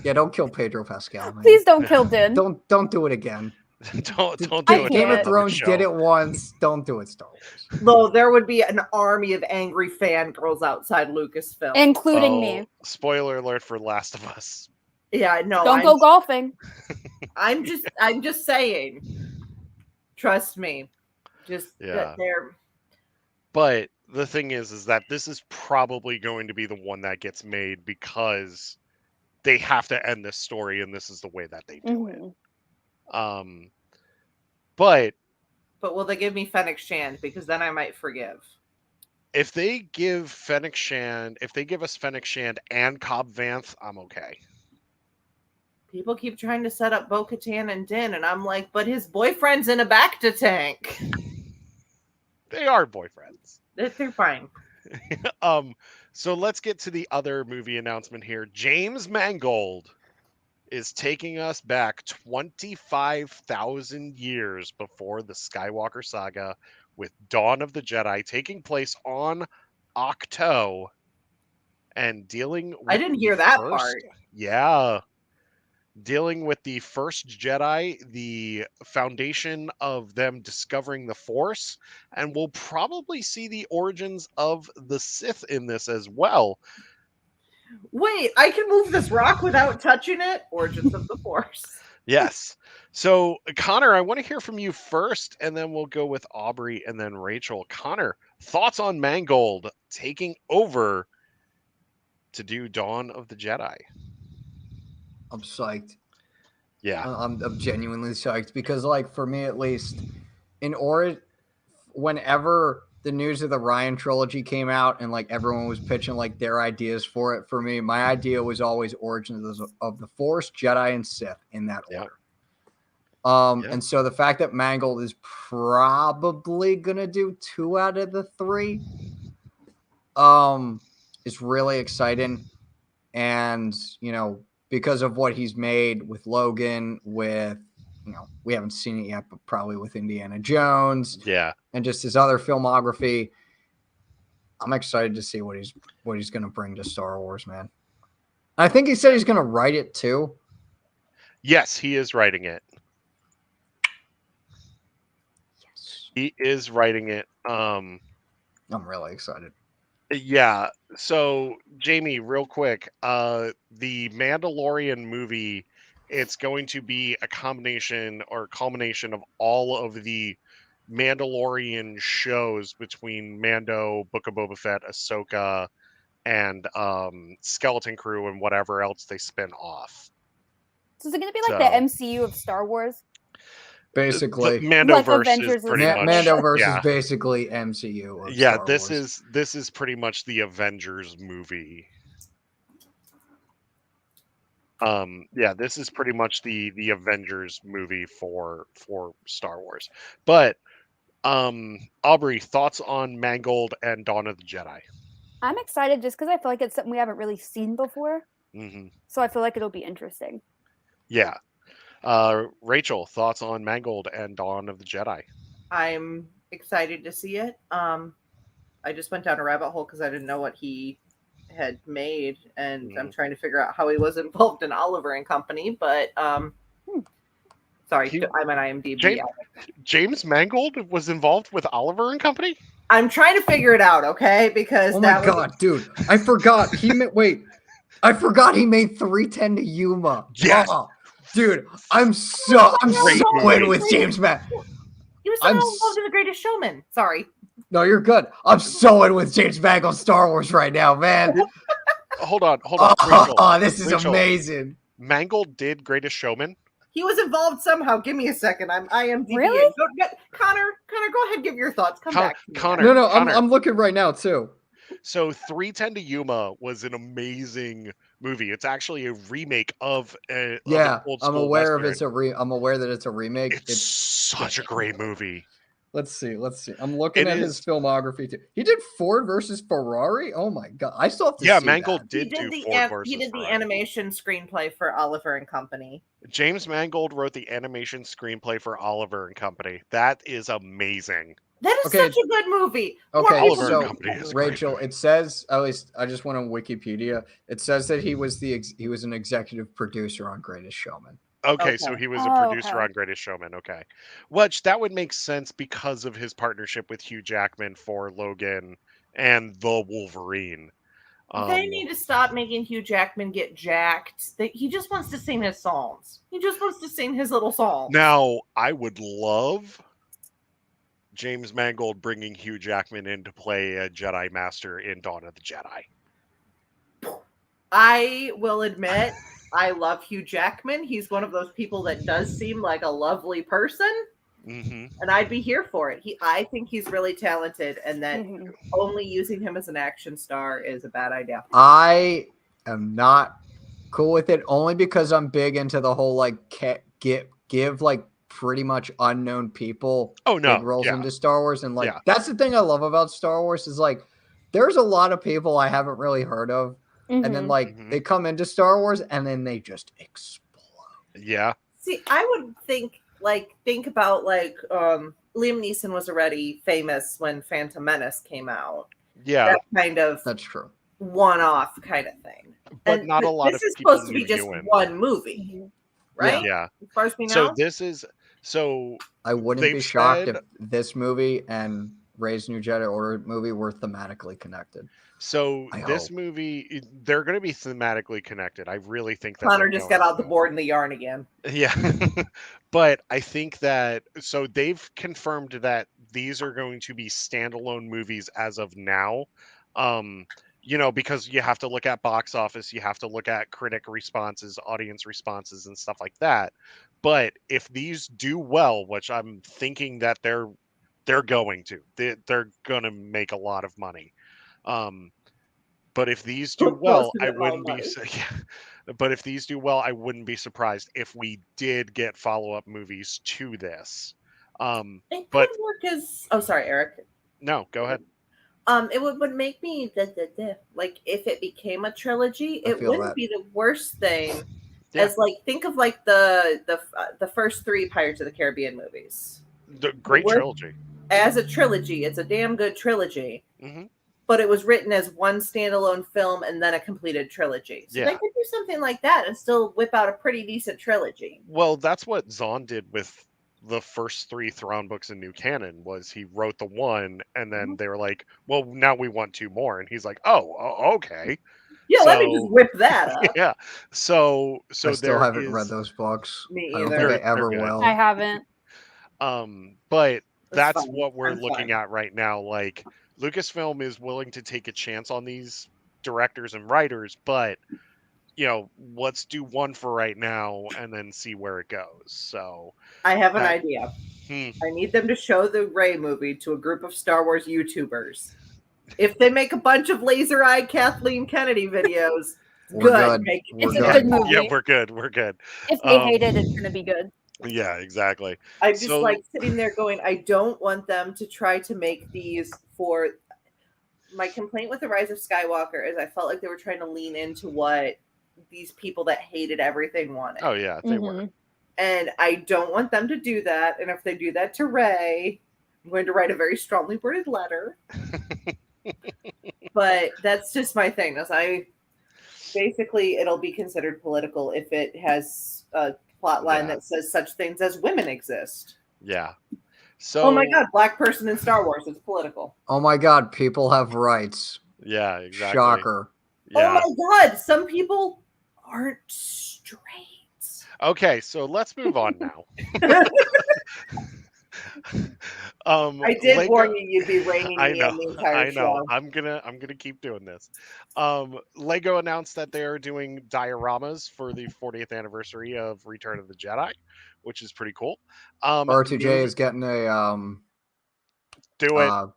Yeah, don't kill Pedro Pascal. Man. please don't kill Din. Don't do it again. don't do I it. Game on of another Thrones show. did it once. Don't do it, Star Wars. Though there would be an army of angry fangirls outside Lucasfilm. Including Oh, me. spoiler alert for Last of Us. Yeah, no. Don't go golfing. I'm just saying. Trust me. Just Yeah. that they're But the thing is that this is probably going to be the one that gets made because they have to end this story, and this is the way that they do it. But But will they give me Fennec Shand? Because then I might forgive. if they give us Fennec Shand and Cobb Vanth, I'm okay. People keep trying to set up Bo-Katan and Din, and I'm like, but his boyfriend's in a Bacta tank. They are boyfriends. They're fine. So let's get to the other movie announcement here. James Mangold is taking us back 25,000 years before the Skywalker saga with Dawn of the Jedi taking place on Ahch-To and dealing with I didn't hear that part. Yeah. Dealing with the first Jedi, the foundation of them discovering the Force, and we'll probably see the origins of the Sith in this as well. Wait, I can move this rock without touching it? Origins of the Force. Yes. So, Connor, I want to hear from you first, and then we'll go with Aubrey and then Rachel. Connor, thoughts on Mangold taking over to do Dawn of the Jedi? I'm psyched. Yeah. I'm genuinely psyched because, like, for me at least, whenever the news of the Ryan trilogy came out and like everyone was pitching like their ideas for it, for me, my idea was always origins of the Force, Jedi, and Sith in that order. And so the fact that Mangold is probably gonna do 2 out of the 3 is really exciting. And because of what he's made with Logan, with we haven't seen it yet, but probably with Indiana Jones, and just his other filmography, I'm excited to see what he's going to bring to Star Wars, man. I think he said he's going to write it too. Yes, he is writing it. Yes, he is writing it. I'm really excited. Yeah. So, Jamie, real quick, the Mandalorian movie, it's going to be a combination or culmination of all of the Mandalorian shows between Mando, Book of Boba Fett, Ahsoka, and Skeleton Crew and whatever else they spin off. So is it going to be like the MCU of Star Wars? Basically, Mandoverse is pretty much Mandoverse is basically MCU. Of Star this Wars. this is pretty much the Avengers movie. This is pretty much the Avengers movie for Star Wars. But Aubrey, thoughts on Mangold and Dawn of the Jedi? I'm excited just because I feel like it's something we haven't really seen before. Mm-hmm. So I feel like it'll be interesting. Yeah. Rachel, thoughts on Mangold and Dawn of the Jedi? I'm excited to see it. I just went down a rabbit hole because I didn't know what he had made, and I'm trying to figure out how he was involved in Oliver and Company. But sorry, I'm an IMDb. James Mangold was involved with Oliver and Company? I'm trying to figure it out, okay? Because oh my god, dude, I forgot he I forgot he made 310 to Yuma. Yes. Dude, I'm so in with James Mangold. He was somehow involved in The Greatest Showman. Sorry. No, you're good. I'm so in with James Mangold Star Wars right now, man. Hold on. Rachel, this is amazing. Mangold did Greatest Showman? He was involved somehow. Give me a second. I'm IMDb. Really? Connor, go ahead. Give your thoughts. Come back. Connor. No, Connor. I'm looking right now too. So 310 to Yuma was an amazing movie. It's actually a remake of an Yeah, old I'm school aware of Western. I'm aware that it's a remake. It's such a great movie. Let's see. Let's see. I'm looking It at his is. filmography too. He did Ford versus Ferrari. Oh my god! I still have to Yeah, see that. Mangold did do Ford he versus did the Ferrari. animation screenplay for Oliver and Company. James Mangold wrote the animation screenplay for Oliver and Company. That is amazing. That is Okay. such a good movie. More Okay, people Oliver and so should Company see that is a movie. great Rachel, movie. it says at least I just went on Wikipedia. It says that he was he was an executive producer on Greatest Showman. Okay, so Okay. he was a Oh, producer okay. on Greatest Showman. Okay, which that would make sense because of his partnership with Hugh Jackman for Logan and the Wolverine. They need to stop making Hugh Jackman get jacked. He just wants to sing his songs. He just wants to sing his little songs. Now, I would love James Mangold bringing Hugh Jackman in to play a Jedi Master in Dawn of the Jedi. I will admit, I love Hugh Jackman. He's one of those people that does seem like a lovely person, Mm-hmm. and I'd be here for it. I think he's really talented, and that Mhm. only using him as an action star is a bad idea. I am not cool with it only because I'm big into the whole like give like pretty much unknown people Oh, big no, roles yeah. into Star Wars, and like Yeah. that's the thing I love about Star Wars is like there's a lot of people I haven't really heard of, and then Mhm. like Mhm. they come into Star Wars and then they just explode. Yeah. See, I would think about Liam Neeson was already famous when Phantom Menace came out. Yeah. That kind of That's true. one-off kind of thing. But not a lot this of is people supposed to be knew just Ewan. one movie, Mhm. right? Yeah. As far as we So know. this is so I wouldn't they've be shocked said if this movie and Ray's New Jedi Order movie were thematically connected. so I this hope. movie they're going to be thematically connected. I really think that Connor they're just going got out the to. board and the yarn again. Yeah. But I think that so they've confirmed that these are going to be standalone movies as of now. Um because you have to look at box office, you have to look at critic responses, audience responses and stuff like that. But if these do well, which I'm thinking that they're going to. They're going to make a lot of money. Um but if these do Most well, of I it all wouldn't be money. but if these do well, I wouldn't be surprised if we did get follow-up movies to this. It But could work as. Oh, sorry, Eric. no, go ahead. It would make me like if it became a trilogy, I it feel wouldn't that. be the worst thing. Yeah. As like think of like the first three Pirates of the Caribbean movies. The great worst- trilogy. As a trilogy, it's a damn good trilogy. Hmm. But it was written as one standalone film and then a completed trilogy. So they Yeah. could do something like that and still whip out a pretty decent trilogy. Well, that's what Zahn did with the first three Thrawn books in New Canon. Was he wrote the one, and then they were like, "Well, now we want two more," and he's like, "Oh, okay." Yeah, let me So just whip that up. yeah, so I still there haven't read is those books. Me I don't either. think I they're ever good. will. I haven't. But That's that's fine. what we're I'm looking fine. at right now. Like Lucasfilm is willing to take a chance on these directors and writers, but let's do one for right now and then see where it goes. So I have an that idea. hmm, I need them to show the Rey movie to a group of Star Wars YouTubers. If they make a bunch of laser-eyed Kathleen Kennedy videos, We're good. good. We're It's a good. good movie. yeah, we're good. We're good. If they hate it, it's gonna be good. Yeah, exactly. I'm just So like sitting there going, I don't want them to try to make these for. My complaint with the Rise of Skywalker is I felt like they were trying to lean into what these people that hated everything wanted. oh yeah, they were. Mhm. And I don't want them to do that. And if they do that to Rey, I'm going to write a very strongly worded letter. But that's just my thing. As I basically, it'll be considered political if it has a plot line Yeah. that says such things as women exist. Yeah. So Oh my god, black person in Star Wars, it's political. Oh my god, people have rights. Yeah, exactly. Shocker. Yeah. Oh my god, some people aren't straight. Okay, so let's move on now. I did Lego- warn you you'd be reining I me know, in the entire I know. show. I'm gonna keep doing this. Lego announced that they are doing dioramas for the 40th anniversary of Return of the Jedi, which is pretty cool. R2J is getting a Do it.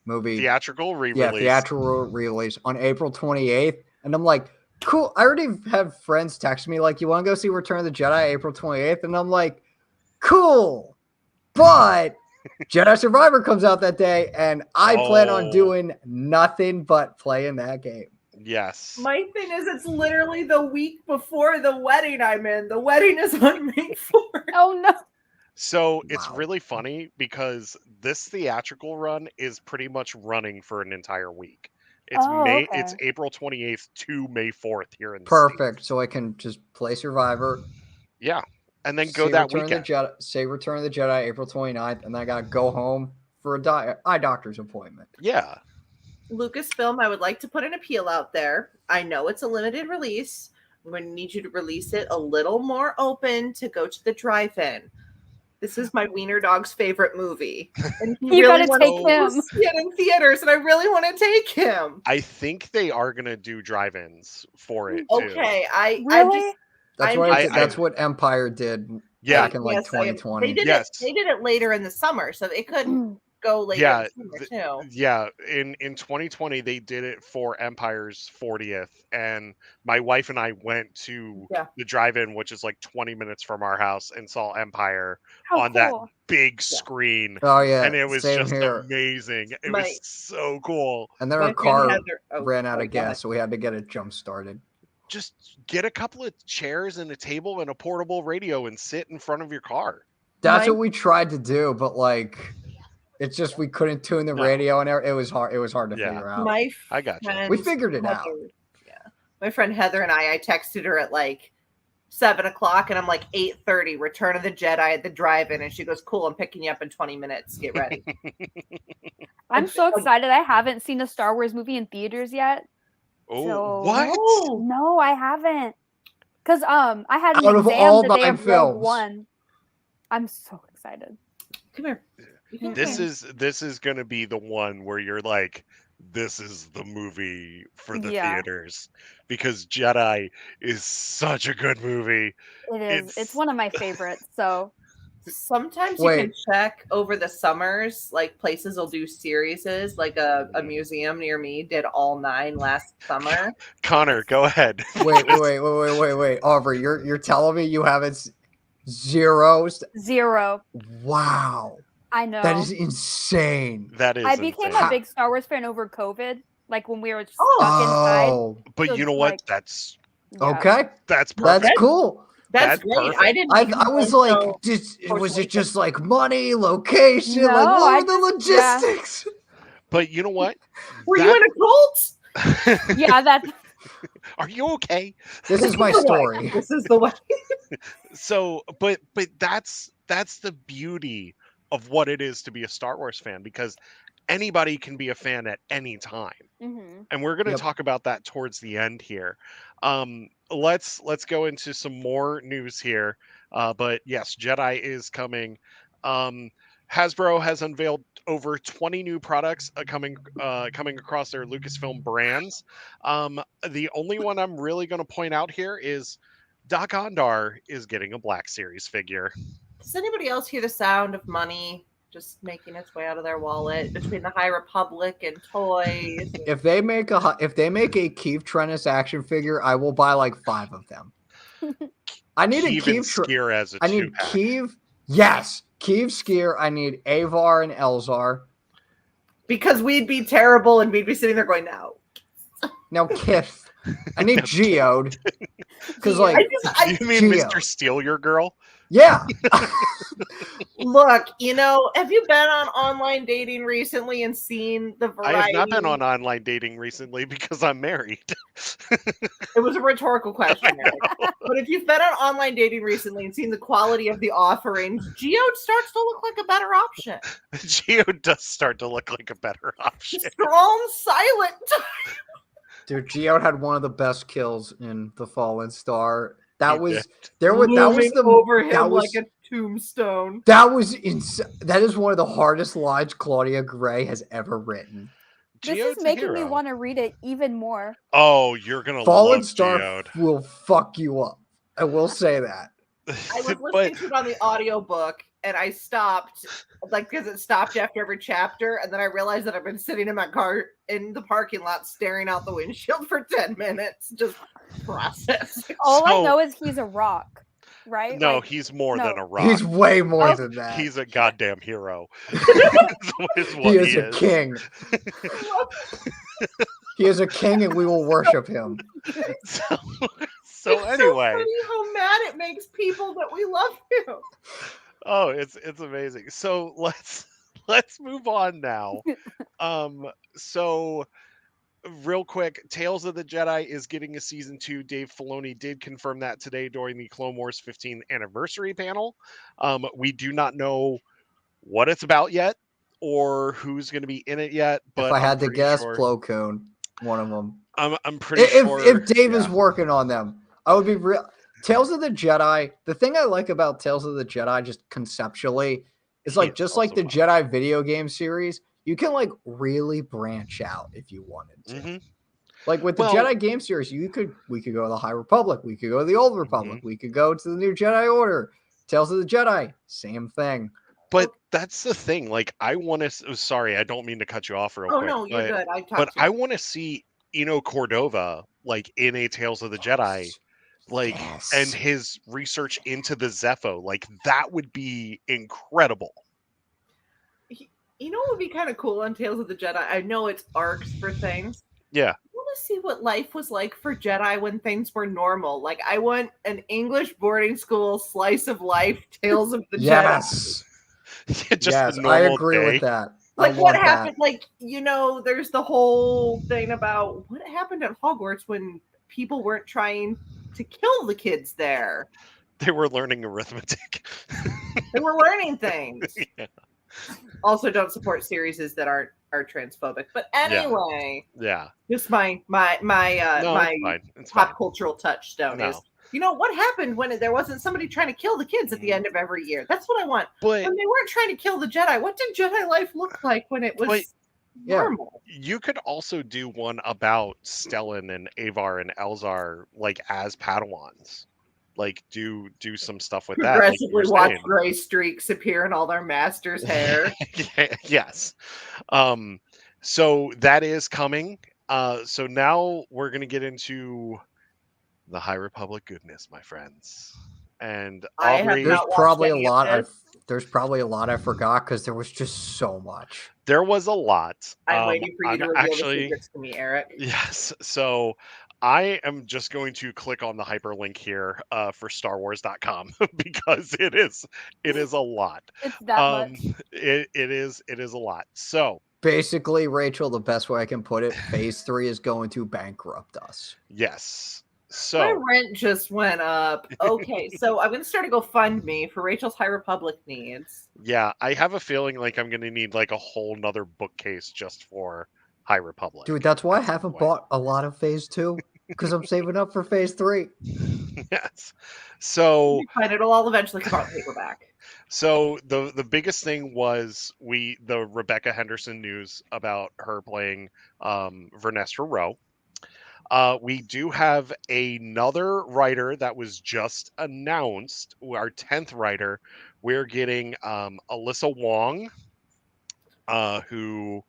movie. Theatrical re-release. Yeah, theatrical release on April 28th. And I'm like, cool. I already have friends text me like, you want to go see Return of the Jedi April 28th? And I'm like, cool. But Jedi Survivor comes out that day, and I plan on doing nothing but playing that game. Yes. My thing is, it's literally the week before the wedding I'm in. The wedding is on May 4th. Oh no. So it's Wow. really funny because this theatrical run is pretty much running for an entire week. It's Oh, It's okay. April 28th to May 4th here in the Perfect. States. So I can just play Survivor. Yeah. And then go say that Return weekend. Of the Jedi, say Return of the Jedi April 29th, and then I gotta go home for a eye doctor's appointment. Yeah. Lucasfilm, I would like to put an appeal out there. I know it's a limited release. I'm going to need you to release it a little more open to go to the drive-in. This is my wiener dog's favorite movie, and he You really gotta wants take him. to see it in theaters, and I really want to take him. I think they are gonna do drive-ins for it too. Okay, I'm Really? just That's I'm what just- that's what Empire did Yeah. back in like yes, 2020. They did Yes. it. They did it later in the summer, so it could go later Yeah, in the summer too. Yeah, in 2020 they did it for Empire's 40th, and my wife and I went to Yeah. the drive-in, which is like 20 minutes from our house, and saw Empire How on that cool. big screen, Oh yeah, and it was same just here. amazing. It My- was so cool. And then My our friend car Heather- oh, ran out sorry, of go ahead. gas, so we had to get it jump started. Just get a couple of chairs and a table and a portable radio and sit in front of your car. That's My- what we tried to do, but like, it's just we couldn't tune the No. radio, and it was hard. It was hard to Yeah. figure out. My I got you. friend We figured it Heather- out. Yeah, my friend Heather and I texted her at like 7:00, and I'm like 8:30. Return of the Jedi at the drive-in, and she goes, "Cool, I'm picking you up in 20 minutes. Get ready." I'm so excited. I haven't seen a Star Wars movie in theaters yet. Oh, So- what? Oh, No, I haven't. Cause I had an Out of exam all the day 9 of Rogue films. One. I'm so excited. come here. You can This come. is going to be the one where you're like, this is the movie for the Yeah. theaters, because Jedi is such a good movie. It is. It's It's- one of my favorites. So Sometimes you Wait. can check over the summers, like places will do series. Like a museum near me did all 9 last summer. Connor, go ahead. Wait. Aubrey, you're telling me you haven't zeros? 0. Wow, I know. that is insane. That is I became insane. a big Star Wars fan over COVID, like when we were stuck Oh. inside. Oh, But so you know what? like- That's Yeah. okay, that's perfect. that's cool. That's That's great. perfect. I didn't. I even was know like, so- was it just like money, location? No, like, what I were the just- yeah. logistics? But you know what? Were you in a cult? Yeah, that Are you okay? This is my the way. story. This is the way. So, but that's the beauty of what it is to be a Star Wars fan, because anybody can be a fan at any time. Mhm. And we're going to Yep. talk about that towards the end here. Let's go into some more news here. But yes, Jedi is coming. Hasbro has unveiled over 20 new products coming across their Lucasfilm brands. The only one I'm really going to point out here is Doc Ondar is getting a Black Series figure. Does anybody else hear the sound of money just making its way out of their wallet between the High Republic and toys? If they make a Keith Trennis action figure, I will buy like 5 of them. I need a Keeve and Keith. Skier as a I need two-pack. Keeve. Yes, Keeve Skier. I need Avar and Elzar. Because we'd be terrible, and we'd be sitting there going, "No." Now Kith. I need Geode. Because Geode. like, You mean Geo. Mr. Steal Your Girl? yeah. Look, have you been on online dating recently and seen the variety? I have not been on online dating recently because I'm married. It was a rhetorical question, Eric. But if you've been on online dating recently and seen the quality of the offerings, Geode starts to look like a better option. Geo does start to look like a better option. Strong, silent. Dude, Geode had one of the best kills in The Fallen Star. That He was did. there was that was Looming the over him that was like a tombstone. that was that is one of the hardest lines Claudia Gray has ever written. this Geode's is a making me hero. want to read it even more. Oh, you're gonna Fallen love Star Geode. will fuck you up. I will say that. I was listening But to it on the audiobook, and I stopped, like, because it stopped after every chapter, and then I realized that I've been sitting in my car in the parking lot staring out the windshield for 10 minutes, just processing. All I So- know is he's a rock, right? No, Like, he's more than a no. rock. He's way more Oh, than that. He's a goddamn hero. is He what is a king. He is a king, and we will worship him. So, It's so anyway, so funny how mad it makes people that we love him. oh, it's amazing. So let's move on now. So real quick, Tales of the Jedi is getting a season 2. Dave Filoni did confirm that today during the Clone Wars 15th anniversary panel. We do not know what it's about yet or who's going to be in it yet, but If I I'm had to pretty guess, sure. Plo Koon, one of them. I'm pretty If sure. Dave is yeah. working on them, I would be real. Tales of the Jedi. The thing I like about Tales of the Jedi, just conceptually, is like It's just like also the fun. Jedi video game series. You can like really branch out if you wanted to. Mhm. Like with the Well- Jedi game series, we could go to the High Republic, we could go to the Old Republic, Mm-hmm. we could go to the New Jedi Order. Tales of the Jedi, same thing. But that's the thing. Like, I want to. Sorry, I don't mean to cut you off real Oh, quick. no, you're good. I But talked to I you. want to see Eno Cordova like in a Tales of the Jedi, like, Yes. and his research into the Zepho. Like, that would be incredible. You know what would be kind of cool on Tales of the Jedi? I know it's arcs for things. Yeah. I want to see what life was like for Jedi when things were normal. Like, I want an English boarding school slice of life, Tales of the Jedi. Yes. Just yes, a I normal agree day. with that. Like, I what want happened? that. Like, you know, there's the whole thing about what happened at Hogwarts when people weren't trying to kill the kids there. They were learning arithmetic. They were learning things. Yeah. Also, don't support series that are transphobic. But anyway, Yeah. just my No, my it's fine. It's pop fine. cultural touchstone No. is, you know, what happened when there wasn't somebody trying to kill the kids at the end of every year? That's what I want. But When they weren't trying to kill the Jedi, what did Jedi life look like when it was But- normal? you could also do one about Stellan and Avar and Elzar, like as Padawans. Like do some stuff with that. Like you Progressively were watch saying. gray streaks appear in all their master's hair. Yes. So that is coming. So now we're gonna get into the High Republic goodness, my friends. And I have Aubrey, There's not watched probably a any of lot. this. There's probably a lot I forgot because there was just so much. there was a lot. I'm waiting for you I'm to reveal actually- the secrets to me, Eric. Yes. So I am just going to click on the hyperlink here for StarWars.com because it is a lot. It's that much. It is a lot. So Basically, Rachel, the best way I can put it, Phase 3 is going to bankrupt us. yes. My So rent just went up. Okay, so I'm going to start a GoFundMe for Rachel's High Republic needs. yeah, I have a feeling like I'm gonna need like a whole nother bookcase just for High Republic. Dude, that's why I at some haven't point. bought a lot of Phase 2 because I'm saving up for Phase 3. Yes. So Fine, it'll all eventually come out in paperback. So the biggest thing was the Rebecca Henderson news about her playing Vernestra Rowe. We do have another writer that was just announced. Our 10th writer. We're getting Alyssa Wong, who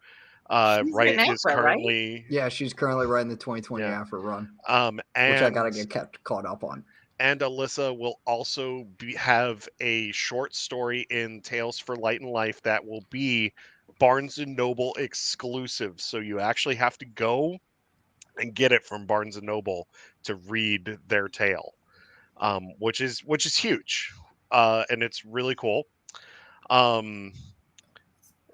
She's right an is Afra, right? currently Yeah, she's currently writing the 2020 Yeah. Afro run, and which I gotta get caught up on. And Alyssa will also have a short story in Tales for Light and Life that will be Barnes and Noble exclusive. So you actually have to go and get it from Barnes and Noble to read their tale, which is huge, and it's really cool.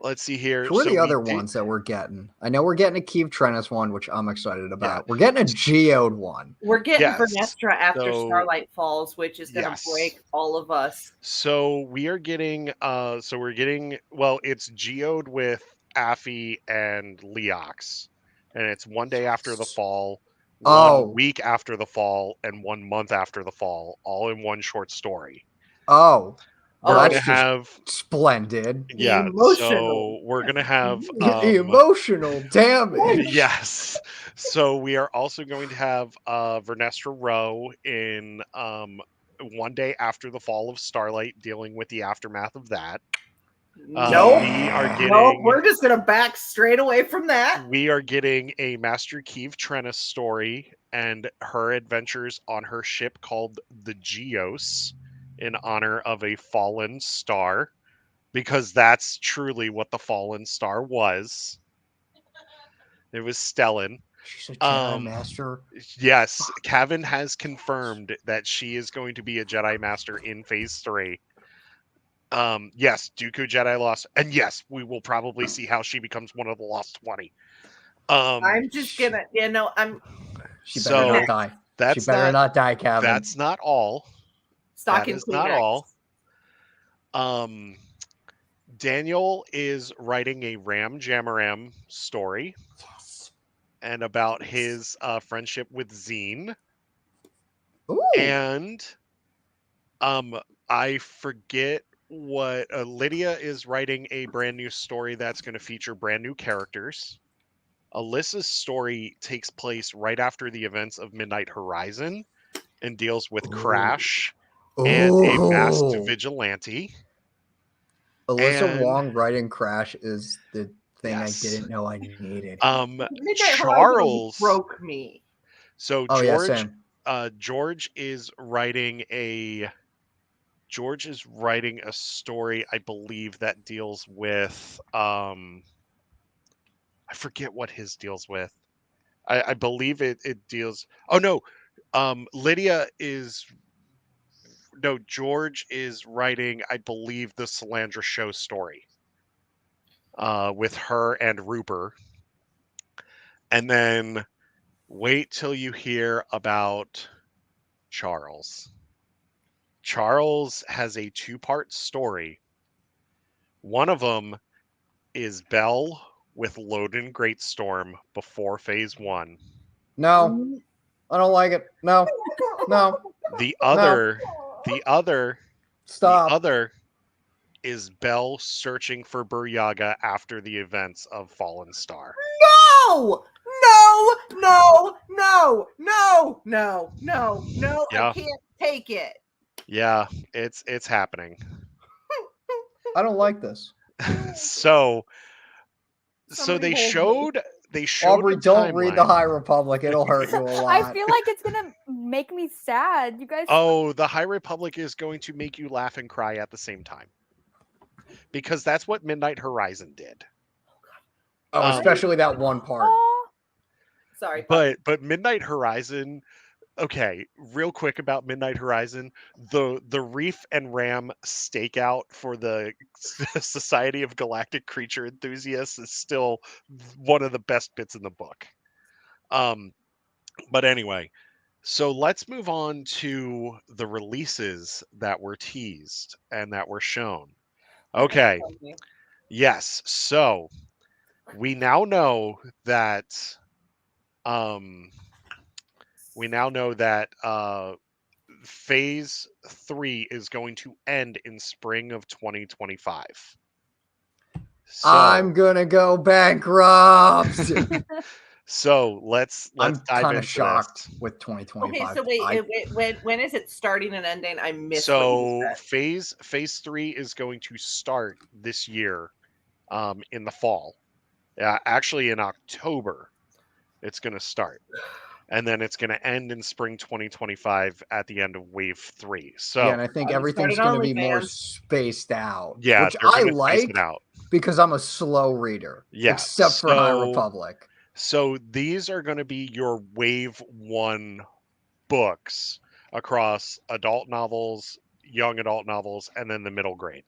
Let's see here. Who are So the we other did- ones that we're getting? I know we're getting a Keeve Trennis one, which I'm excited about. Yeah. We're getting a Geode one. We're getting Yes, Vernestra after so- Starlight Falls, which is going to Yes. break all of us. So we are getting well, it's Geode with Affy and Leox. And it's one day after the fall, Oh. 1 week after the fall, and 1 month after the fall, all in one short story. Oh, We're well, gonna that's just have splendid. yeah, Emotional. so we're gonna have Emotional damage. yes. So we are also going to have Vernestra Rowe in one day after the fall of Starlight, dealing with the aftermath of that. Nope. We are Nope. getting We're just gonna back straight away from that. a Master Keeve Trennis story and her adventures on her ship called the Geos in honor of a fallen star, because that's truly what the fallen star was. It was Stellan. She's a Jedi Um, Master. yes, Kevin has confirmed that she is going to be a Jedi Master in Phase 3. Yes, Dooku Jedi Lost, and yes, we will probably see how she becomes one of the Lost 20. I'm just gonna, She better So not die. She that's better not die, Kevin. that's not all. That stocking is not Kleenex. all. Daniel is writing a Ram Jamaram story Yes. and about his friendship with Zine. Ooh. And I forget what Lydia is writing a brand new story that's going to feature brand new characters. Alyssa's story takes place right after the events of Midnight Horizon and deals with Crash and a masked Ooh. vigilante. Alyssa And Wong writing Crash is the thing yes, I didn't know I needed. Midnight Horizon Charles broke me. So Oh yeah, George, same. George is writing a story, I believe, that deals with I forget what his deals with. I believe it deals. Oh no, George is writing, I believe, the Salandra show story. With her and Ruber, and then wait till you hear about Charles. Charles has a 2-part story. One of them is Belle with Loden Greatstorm before Phase 1. No, I don't like it. No, no, The no. other Stop. is Belle searching for Buryaga after the events of Fallen Star. No! No! No! No! No! No! No! No! Yeah. I can't take it. Yeah, it's happening. I don't like this. So Somebody they hold me. showed Aubrey, a don't read the timeline. High Republic. It'll hurt you a lot. I feel like it's gonna make me sad. You guys. Oh, the High Republic is going to make you laugh and cry at the same time. Because that's what Midnight Horizon did. Oh, especially that one part. Aw. Sorry. But Midnight Horizon, okay, real quick about Midnight Horizon, the Reef and Ram stakeout for the Society of Galactic Creature Enthusiasts is still one of the best bits in the book. But anyway, so let's move on to the releases that were teased and that were shown. Okay. Yes. So we now know that Phase 3 is going to end in spring of 2025. So I'm gonna go bankrupt. so let's I'm dive kind into of shocked this. with 2025. Okay, so when is it starting and ending? I missed what So you said. phase 3 is going to start this year in the fall. Actually in October it's going to start. And then it's going to end in spring 2025 at the end of Wave 3. So yeah, and I think everything's started going to be more OnlyFans. spaced out. yeah, which they're I going to space like it out. because I'm a slow reader. Yeah, except for High Republic. So these are going to be your Wave 1 books across adult novels, young adult novels, and then the middle grade.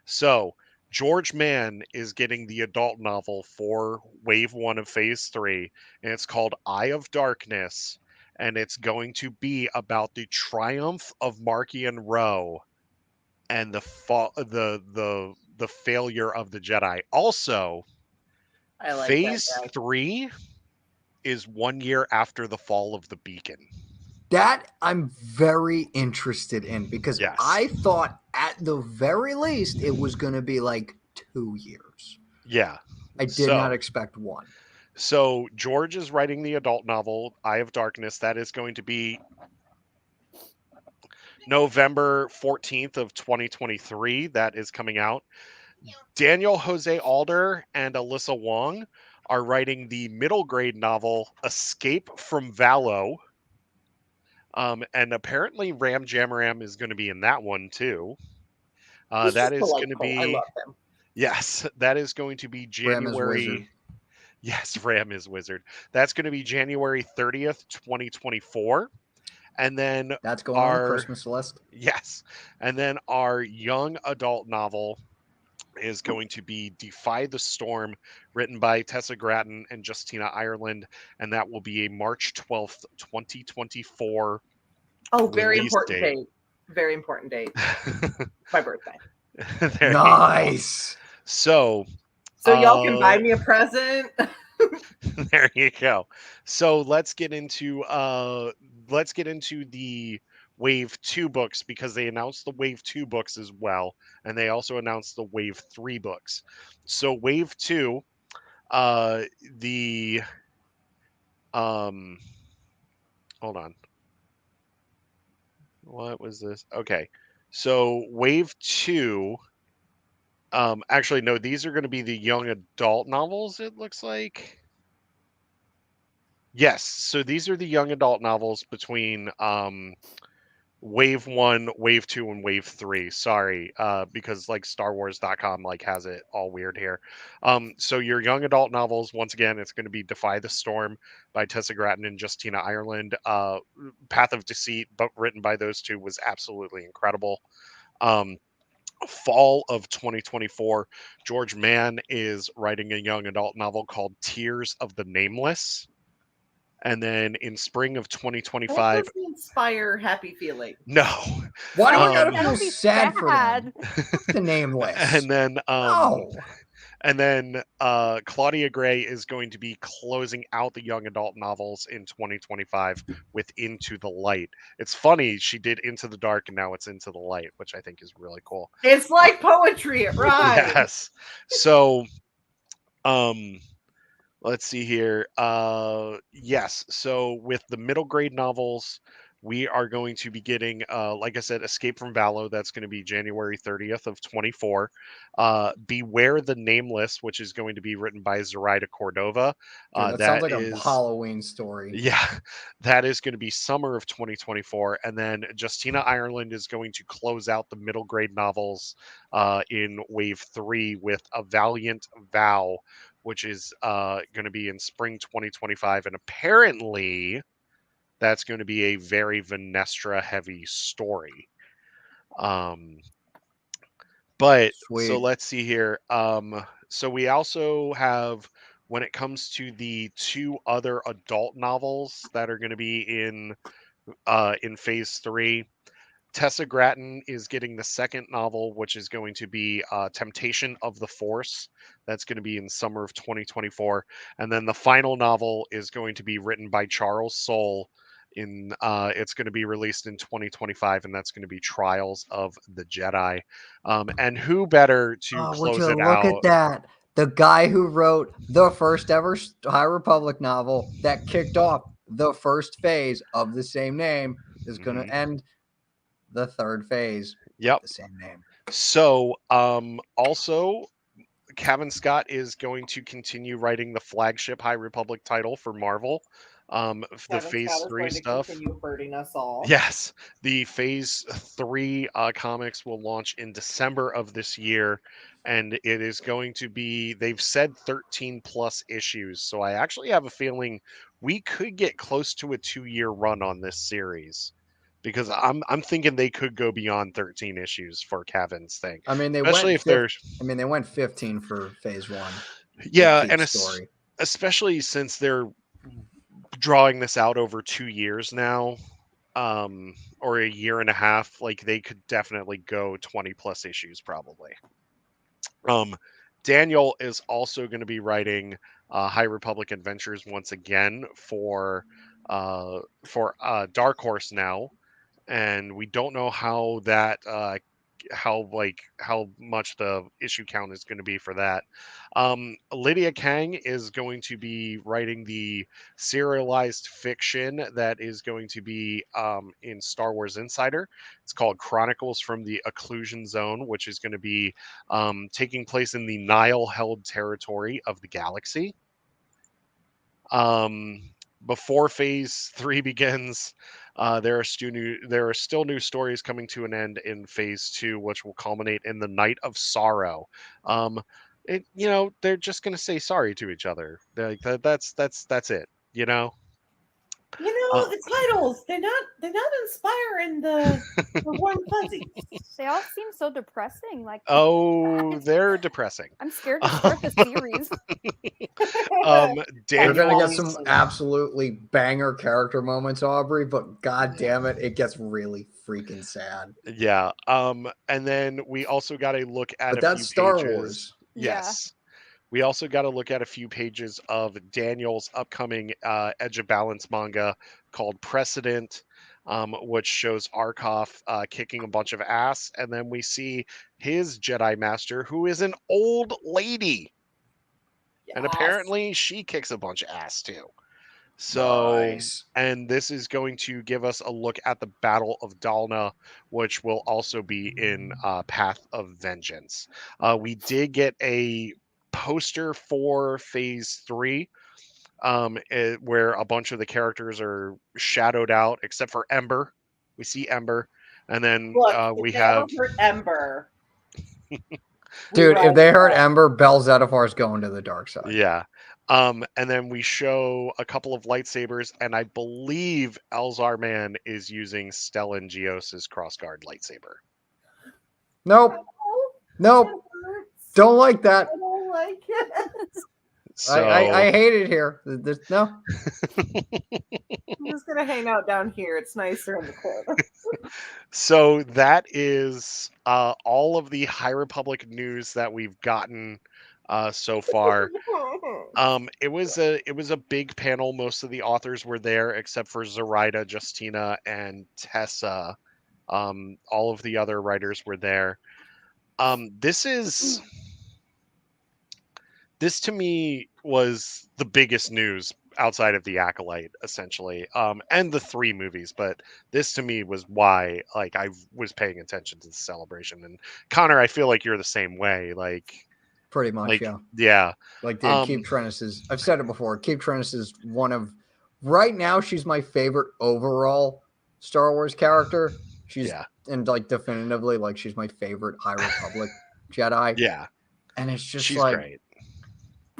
So George Mann is getting the adult novel for Wave 1 of Phase 3, and it's called Eye of Darkness, and it's going to be about the triumph of Markian Row and the failure of the Jedi. Also, I like Phase that guy. 3 is 1 year after the fall of the beacon. That I'm very interested in because Yes. I thought at the very least it was going to be like 2 years. Yeah. I did not expect 1. So George is writing the adult novel, Eye of Darkness. That is going to be November 14th of 2023, that is coming out. Daniel Jose Alder and Alyssa Wong are writing the middle grade novel Escape from Valo. And apparently Ram Jamaram is going to be in that one too. He's That just is going to delightful. I be, love him. yes, that is going to be Ram is wizard. January. Yes, Ram is Wizard. That's going to be January 30th, 2024. And then That's going on the our, Christmas list. yes, and then our young adult novel is going to be Defy the Storm, written by Tessa Gratton and Justina Ireland, and that will be a March 12th, 2024 Oh, very release important date. date. Very important date. My birthday. There you go. Nice. So, So y'all can buy me a present. there you go. So let's get into the Wave 2 books, because they announced the Wave 2 books as well, and they also announced the Wave 3 books. So Wave 2, the hold on. What was this? Okay. So Wave 2, actually no, these are going to be the young adult novels, it looks like. Yes, so these are the young adult novels between Wave 1, Wave 2, and Wave 3. Sorry, because like StarWars.com like has it all weird here. So your young adult novels, once again, it's going to be Defy the Storm by Tessa Gratton and Justina Ireland. Path of Deceit, but written by those two, was absolutely incredible. Fall of 2024, George Mann is writing a young adult novel called Tears of the Nameless. And then in spring of That 2025, doesn't inspire happy feeling. no. Why do we Um, gotta That'll feel be sad for them? sad. The nameless. And then Claudia Gray is going to be closing out the young adult novels in 2025 with Into the Light. It's funny, she did Into the Dark and now it's Into the Light, which I think is really cool. It's like poetry. It rhymes. Yes. So let's see here. Yes. So with the middle grade novels, we are going to be getting, like I said, Escape from Valo. That's going to be January 30th of 24. Beware the Nameless, which is going to be written by Zoraida Cordova. Dude, that sounds like a Halloween story. Yeah, that is going to be summer of 2024. And then Justina Ireland is going to close out the middle grade novels in Wave 3 with A Valiant Vow, which is going to be in spring 2025. And apparently that's going to be a very Venestra heavy story. But Sweet. so let's see here. So we also have, when it comes to the two other adult novels that are going to be in phase 3, Tessa Gratton is getting the second novel, which is going to be Temptation of the Force. That's going to be in summer of 2024. And then the final novel is going to be written by Charles Soule. It's going to be released in 2025, and that's going to be Trials of the Jedi. And who better to Would close you it look out? at that? The guy who wrote the first ever High Republic novel that kicked off the first phase of the same name is going to end the third phase. Yep. The same name. So, also, Kevin Scott is going to continue writing the flagship High Republic title for Marvel. The phase 3 stuff. Continue hurting us all. Yes, the phase 3 comics will launch in December of this year, and it is going to be, they've said 13 plus issues. So I actually have a feeling we could get close to a 2-year run on this series, because I'm thinking they could go beyond 13 issues for Kevin's thing. I mean, they especially went. if there's. They went 15 for phase 1. Yeah, and especially since they're drawing this out over 2 years now, or a year and a half, like they could definitely go 20 plus issues probably. Daniel is also going to be writing High Republic Adventures once again for Dark Horse now, and we don't know how that how much the issue count is going to be for that. Lydia Kang is going to be writing the serialized fiction that is going to be in Star Wars Insider. It's called Chronicles from the Occlusion Zone, which is going to be taking place in the Nile-held territory of the galaxy. Um, Before Phase 3 begins, there are still new stories coming to an end in Phase 2, which will culminate in the Night of Sorrow. Um, they're just gonna say sorry to each other. Like that's it. You know. You Uh, know, the titles, they're not inspiring the warm fuzzies. They all seem so depressing. Like, oh, they're depressing. I'm scared to start the series. You're gonna get Daniel's some absolutely banger character moments, Aubrey, but god damn it, it gets really freaking sad. Yeah. And then we also got to look at But a that's few Star pages. Wars. Yeah. Yes. We also got to look at a few pages of Daniel's upcoming Edge of Balance manga called Precedent, which shows Arkoff kicking a bunch of ass. And then we see his Jedi Master, who is an old lady. And Yes. apparently she kicks a bunch of ass too. So, Nice. and this is going to give us a look at the Battle of Dalna, which will also be in Path of Vengeance. We did get a poster for Phase 3, where a bunch of the characters are shadowed out, except for Ember. We see Ember, and then Look, we if they ever have hurt Ember, we Dude, if ride they hurt that. Ember, Bell Zettifar's going to the dark side. yeah. And then we show a couple of lightsabers, and I believe Elzar Man is using Stellan Gios's crossguard lightsaber. Nope. Oh, Nope. it hurts. Don't like that. I don't like it. So I hate it here. No. I'm just gonna hang out down here. It's nicer in the corner. so that is all of the High Republic news that we've gotten so far. It was a big panel. Most of the authors were there, except for Zoraida, Justina, and Tessa. All of the other writers were there. This to me was the biggest news outside of the Acolyte, essentially, and the 3 movies. But this to me was why, like, I was paying attention to the celebration. And Connor, I feel like you're the same way. Pretty much, yeah. Yeah. Like, dude, Keep Trennis is, I've said it before, Keep Trennis is one of, right now, she's my favorite overall Star Wars character. She's, and like, definitively, like, she's my favorite High Republic Jedi. Yeah. And it's just she's like, great.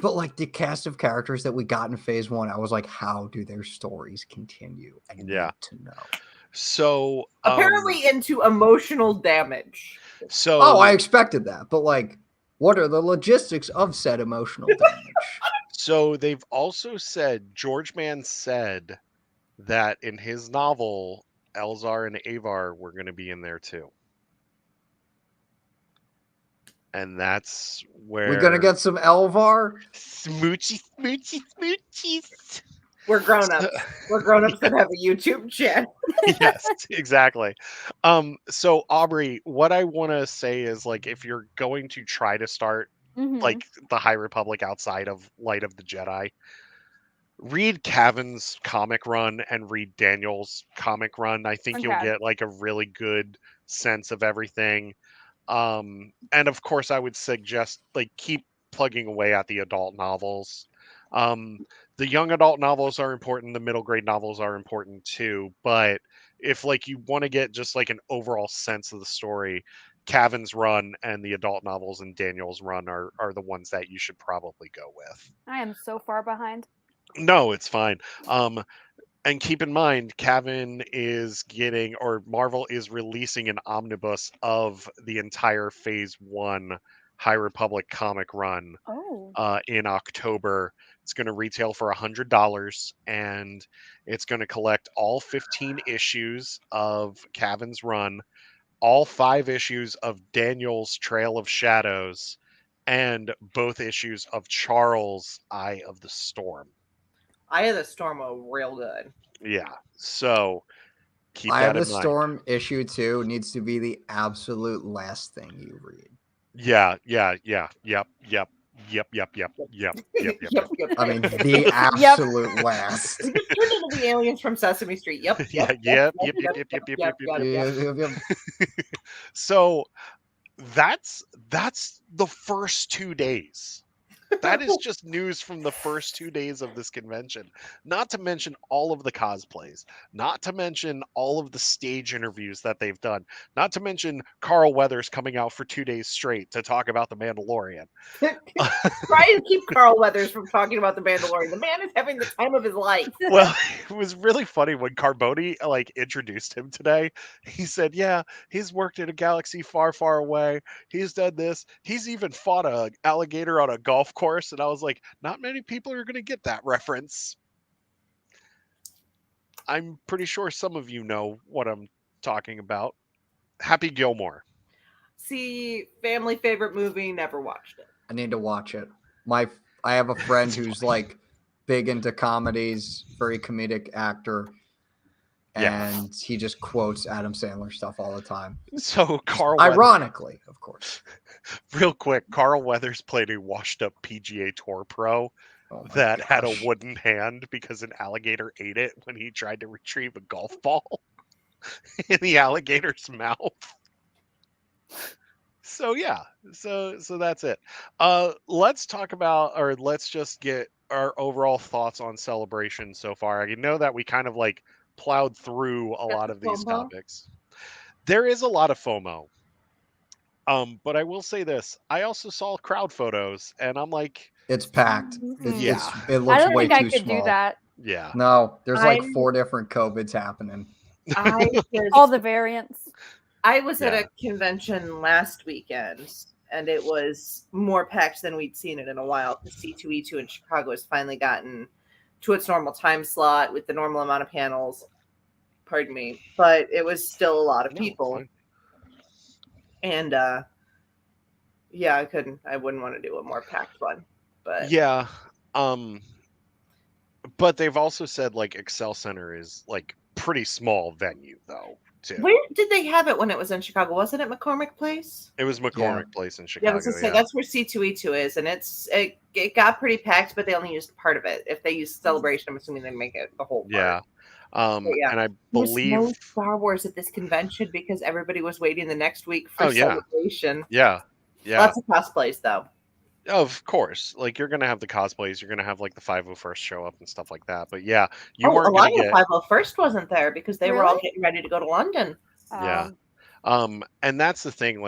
But like the cast of characters that we got in Phase 1, I was like, how do their stories continue? I need to know. So apparently into emotional damage. So I expected that, but like, what are the logistics of said emotional damage? So they've also said, George Mann said that in his novel, Elzar and Avar were going to be in there too. And that's where we're gonna get some Elvar. Smoochy. We're grown ups. We're grown ups that have a YouTube channel. Yes, exactly. So Aubrey, what I want to say is, like, if you're going to try to start like the High Republic outside of Light of the Jedi, read Cavan's comic run and read Daniel's comic run. I think you'll get like a really good sense of everything. And of course, I would suggest like keep plugging away at the adult novels. The young adult novels are important. The middle grade novels are important too. But if like you want to get just like an overall sense of the story, Cavan's run and the adult novels and Daniel's run are the ones that you should probably go with. I am so far behind. No, it's fine. And keep in mind, Cavan is getting, or Marvel is releasing an omnibus of the entire Phase 1 High Republic comic run in October. It's going to retail for $100, and it's going to collect all 15 issues of Cavan's run, all 5 issues of Daniel's Trail of Shadows, and both issues of Charles' Eye of the Storm. Eye of the Storm are real good. Yeah. So Keep I that have in the mind. Storm issue 2 needs to be the absolute last thing you read. Yeah. Yep. I mean, the Yep. absolute last. We just turned into the aliens from Sesame Street. Yep. Yeah, yep. Yep. So that's the first 2 days. That is just news from the first 2 days of this convention. Not to mention all of the cosplays. Not to mention all of the stage interviews that they've done. Not to mention Carl Weathers coming out for 2 days straight to talk about the Mandalorian. Try to keep Carl Weathers from talking about the Mandalorian. The man is having the time of his life. Well, it was really funny when Carboni introduced him today. He said, "Yeah, he's worked in a galaxy far, far away. He's done this. He's even fought a alligator on a golf course." And I was like, "Not many people are going to get that reference." I'm pretty sure some of you know what I'm talking about. Happy Gilmore. See, family favorite movie, never watched it. I need to watch it. I have a friend It's who's funny. like big into comedies, very comedic actor, Yeah. and he just quotes Adam Sandler stuff all the time. So Carl Weathers, Ironically, of course. real quick, Carl Weathers played a washed-up PGA Tour pro Oh my that had a gosh. wooden hand because an alligator ate it when he tried to retrieve a golf ball in the alligator's mouth. So yeah, so that's it. Let's talk about, or let's just get our overall thoughts on Celebration so far. I know that we kind of plowed through a Got lot the of these FOMO? topics. There is a lot of FOMO. But I will say this: I also saw crowd photos, and I'm like, It's packed. Yeah. It I looks don't way think I too could do small. that. yeah, No, there's like I- 4 different COVIDs happening. I All was, the variants. I was at Yeah. a convention last weekend, and it was more packed than we'd seen it in a while. The C2E2 in Chicago has finally gotten to its normal time slot with the normal amount of panels. Pardon me, but it was still a lot of No, it's people. fine. And yeah, I wouldn't want to do a more packed one. But Yeah. But they've also said Excel Center is pretty small venue though too. where did they have it when it was in Chicago? Wasn't it McCormick Place? It was McCormick Place in Yeah, I Chicago. was gonna say that's where C2E2 is, and it got pretty packed, but they only used part of it. If they used Celebration, I'm assuming they make it the whole part. Yeah. But yeah. And I There was believe no Star Wars at this convention because everybody was waiting the next week for Oh, yeah. Celebration. yeah. Lots of cosplays though. Of course. You're gonna have the cosplays, you're gonna have the 501st show up and stuff like that. But yeah, you weren't a lot gonna of get 501st wasn't there because they were all Really? getting ready to go to London. Yeah. And that's the thing,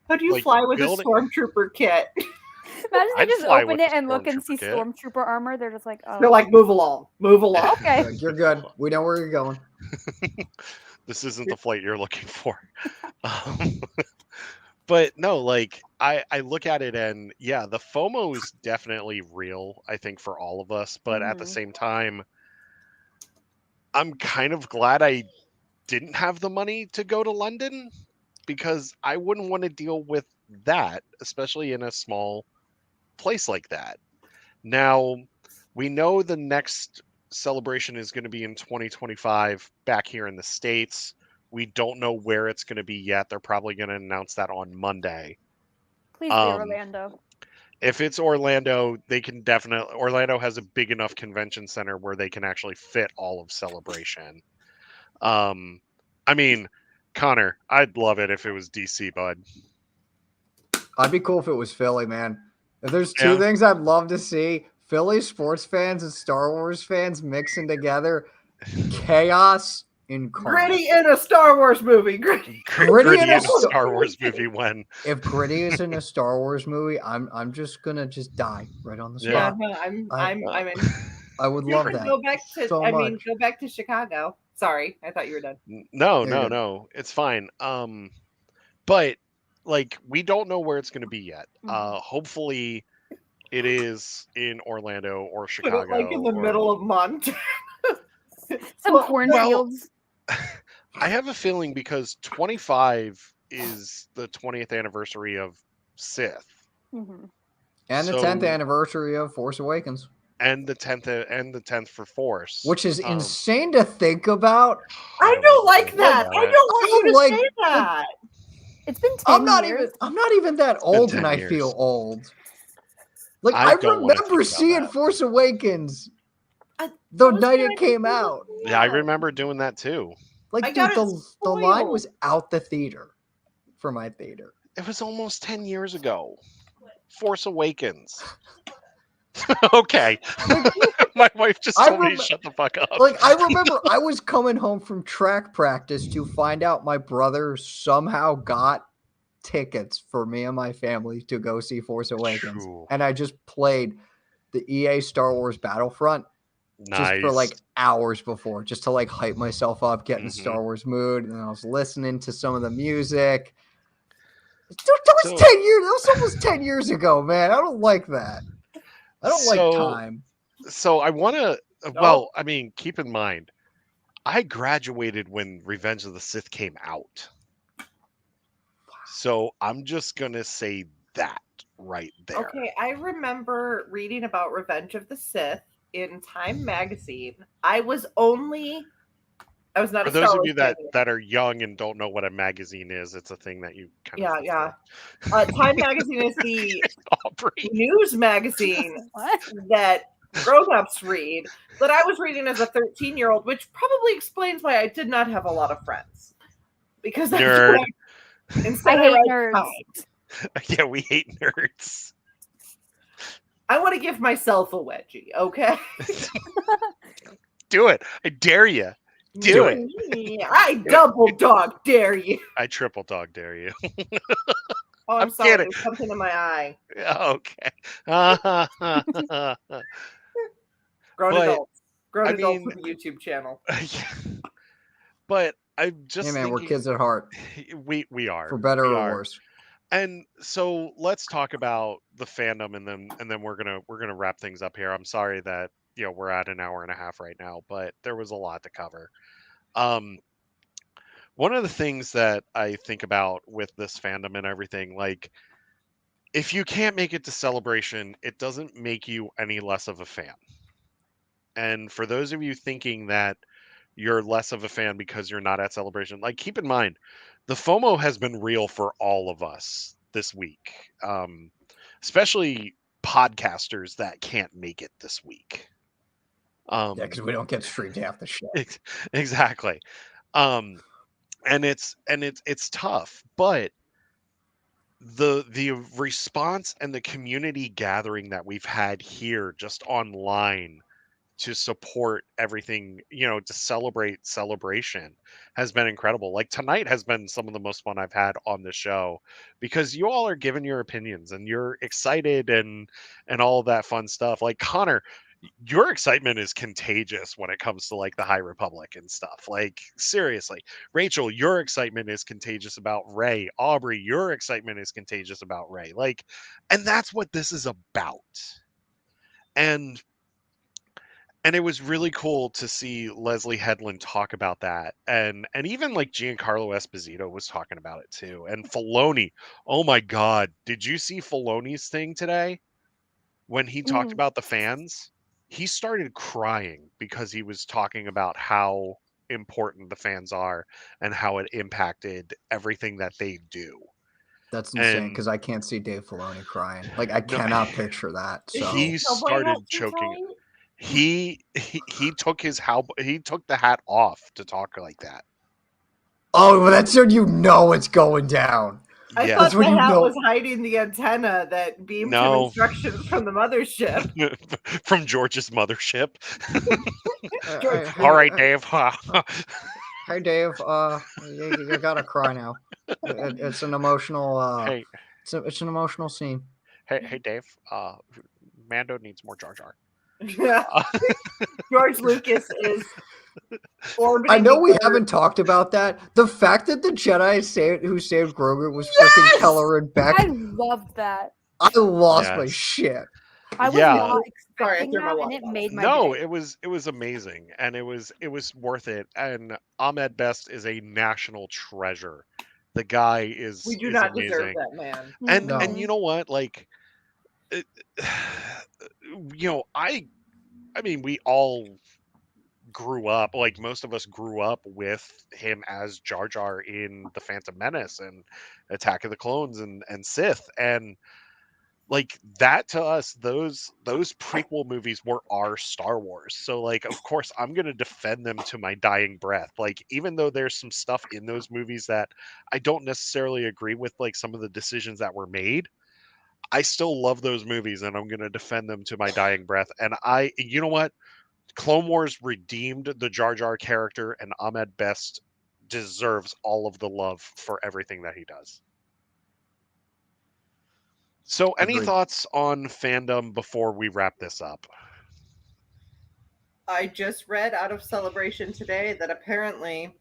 How do you Like, fly with building- a stormtrooper kit? Imagine they I'd just fly open with it the and look and see Stormtrooper kit. Stormtrooper armor. They're just like, oh. They're like, move along, move along. Okay. Like, you're good. We know where you're going. This isn't the flight you're looking for. But no, I look at it and yeah, the FOMO is definitely real, I think, for all of us. But at the Mhm. same time, I'm kind of glad I didn't have the money to go to London because I wouldn't want to deal with that, especially in a small place like that. Now, we know the next celebration is going to be in 2025 back here in the States. We don't know where it's going to be yet. They're probably going to announce that on Monday. Please be Orlando. If it's Orlando, they can definitely. Orlando has a big enough convention center where they can actually fit all of Celebration. I mean, Connor, I'd love it if it was DC, bud. I'd be cool if it was Philly, man. If there's two Yeah. things I'd love to see, Philly sports fans and Star Wars fans mixing together, chaos incarnate. Gritty in a Star Wars movie. Gritty. Gritty Gritty in in a a Star Wars movie when. If Gritty is in a Star Wars movie, I'm just gonna die right on the spot. Yeah. Yeah, no, I'm in. I would You love can that. go back to. so I mean, much. go back to Chicago. Sorry, I thought you were done. No, There you go. no, it's fine. But we don't know where it's going to be yet. Hopefully, it is in Orlando or Put Chicago. it like in the middle of Montana. Some Well, cornfields. I have a feeling because 25 is the 20th anniversary of Sith. Mhm. And the So- 10th anniversary of Force Awakens. and the 10th for Force, which is insane to think about. I don't like that. I don't want you to like- say that. It's been 10 years. I'm not even that old, and 10 I years. feel old. Like I I don't wanna think remember about seeing that. Force Awakens the Those night times it came were out. Yeah, I fun. remember doing that too. Like, I dude, got it the line spoiled. was out the theater for my theater. It was almost 10 years ago. Force Awakens. Okay. My wife just I told me to rem- shut the fuck up. Like, I remember I was coming home from track practice to find out my brother somehow got tickets for me and my family to go see Force Awakens. True. And I just played the EA Star Wars Battlefront just for Nice. like hours before, just to like hype myself up, get in Mhm. Star Wars mood. And I was listening to some of the music. That was So- 10 years. That was almost 10 years ago, man. I don't like that. I don't like So- time. So I want to. Well, I mean, keep in mind, I graduated when Revenge of the Sith came out. So I'm just gonna say that right there. Okay, I remember reading about Revenge of the Sith in Time magazine. I was not For a those Star of Wars you fan yet. that are young and don't know what a magazine is, it's a thing that you kind of Yeah. Time magazine is the Aubrey. news magazine What? that grown-ups read that I was reading as a 13-year-old, which probably explains why I did not have a lot of friends. Because that's Nerd. what instead I hate write nerds. Time. Yeah, we hate nerds. I want to give myself a wedgie, okay? Do it. I dare you. Do it. I double dog dare you. I triple dog dare you. Oh, I'm I'm sorry. kidding. There's something in my eye. Okay. Grown But, adults. Grown I adults mean- with a YouTube channel. But I'm just Hey, man, we're thinking, kids at heart, we are, for better we or are. worse. And so let's talk about the fandom, and then we're gonna wrap things up here. I'm sorry that we're at an hour and a half right now, but there was a lot to cover. One of the things that I think about with this fandom and everything, like, if you can't make it to Celebration, it doesn't make you any less of a fan. And for those of you thinking that you're less of a fan because you're not at Celebration, like, keep in mind, the FOMO has been real for all of us this week, especially podcasters that can't make it this week. Yeah, because we don't get streamed half the shit. Exactly. And it's tough, but the response and the community gathering that we've had here just online to support everything, to celebrate Celebration has been incredible. Like, tonight has been some of the most fun I've had on the show, because you all are giving your opinions and you're excited and all that fun stuff. Like, Connor, your excitement is contagious when it comes to like the High Republic and stuff. Like, seriously. Rachel, your excitement is contagious about Rey. Aubrey, your excitement is contagious about Rey. Like, and that's what this is about. And it was really cool to see Leslie Headland talk about that, and even like Giancarlo Esposito was talking about it too, and Filoni. Oh my God, did you see Filoni's thing today when he talked about the fans? He started crying because he was talking about how important the fans are and how it impacted everything that they do. That's insane, And- because I can't see Dave Filoni crying. Like, I cannot picture that. So He started choking. He took he took the hat off to talk like that. oh, well, that's when it's going down. I Yeah. thought That's the when you hat know- was hiding the antenna that beamed him No. instructions from the mothership. From George's mothership. Hey, All right, hey, Dave. Hey, Dave. You gotta cry now. It's an emotional. Hey, It's an emotional scene. hey, Dave. Mando needs more Jar Jar. George Lucas is orbiting. I know the we earth. haven't talked about that. The fact that the Jedi who saved Grogu was freaking Keller and Beck. I loved that. I lost my Yes. shit. I was Yeah. not Sorry, I expecting threw my that, and water it bottle. made my No, day. it was amazing, and it was worth it. And Ahmed Best is a national treasure. The guy is We do is not amazing. deserve that man. And No. and you know what? Like, I I mean, we all grew up, like most of us grew up with him as Jar Jar in The Phantom Menace and Attack of the Clones and Sith. And like that to us, those prequel movies were our Star Wars. So like of course I'm gonna defend them to my dying breath. Like even though there's some stuff in those movies that I don't necessarily agree with, like some of the decisions that were made, I still love those movies and I'm gonna defend them to my dying breath. And you know what? Clone Wars redeemed the Jar Jar character, and Ahmed Best deserves all of the love for everything that he does. So, any Agreed. thoughts on fandom before we wrap this up? I just read out of Celebration today that apparently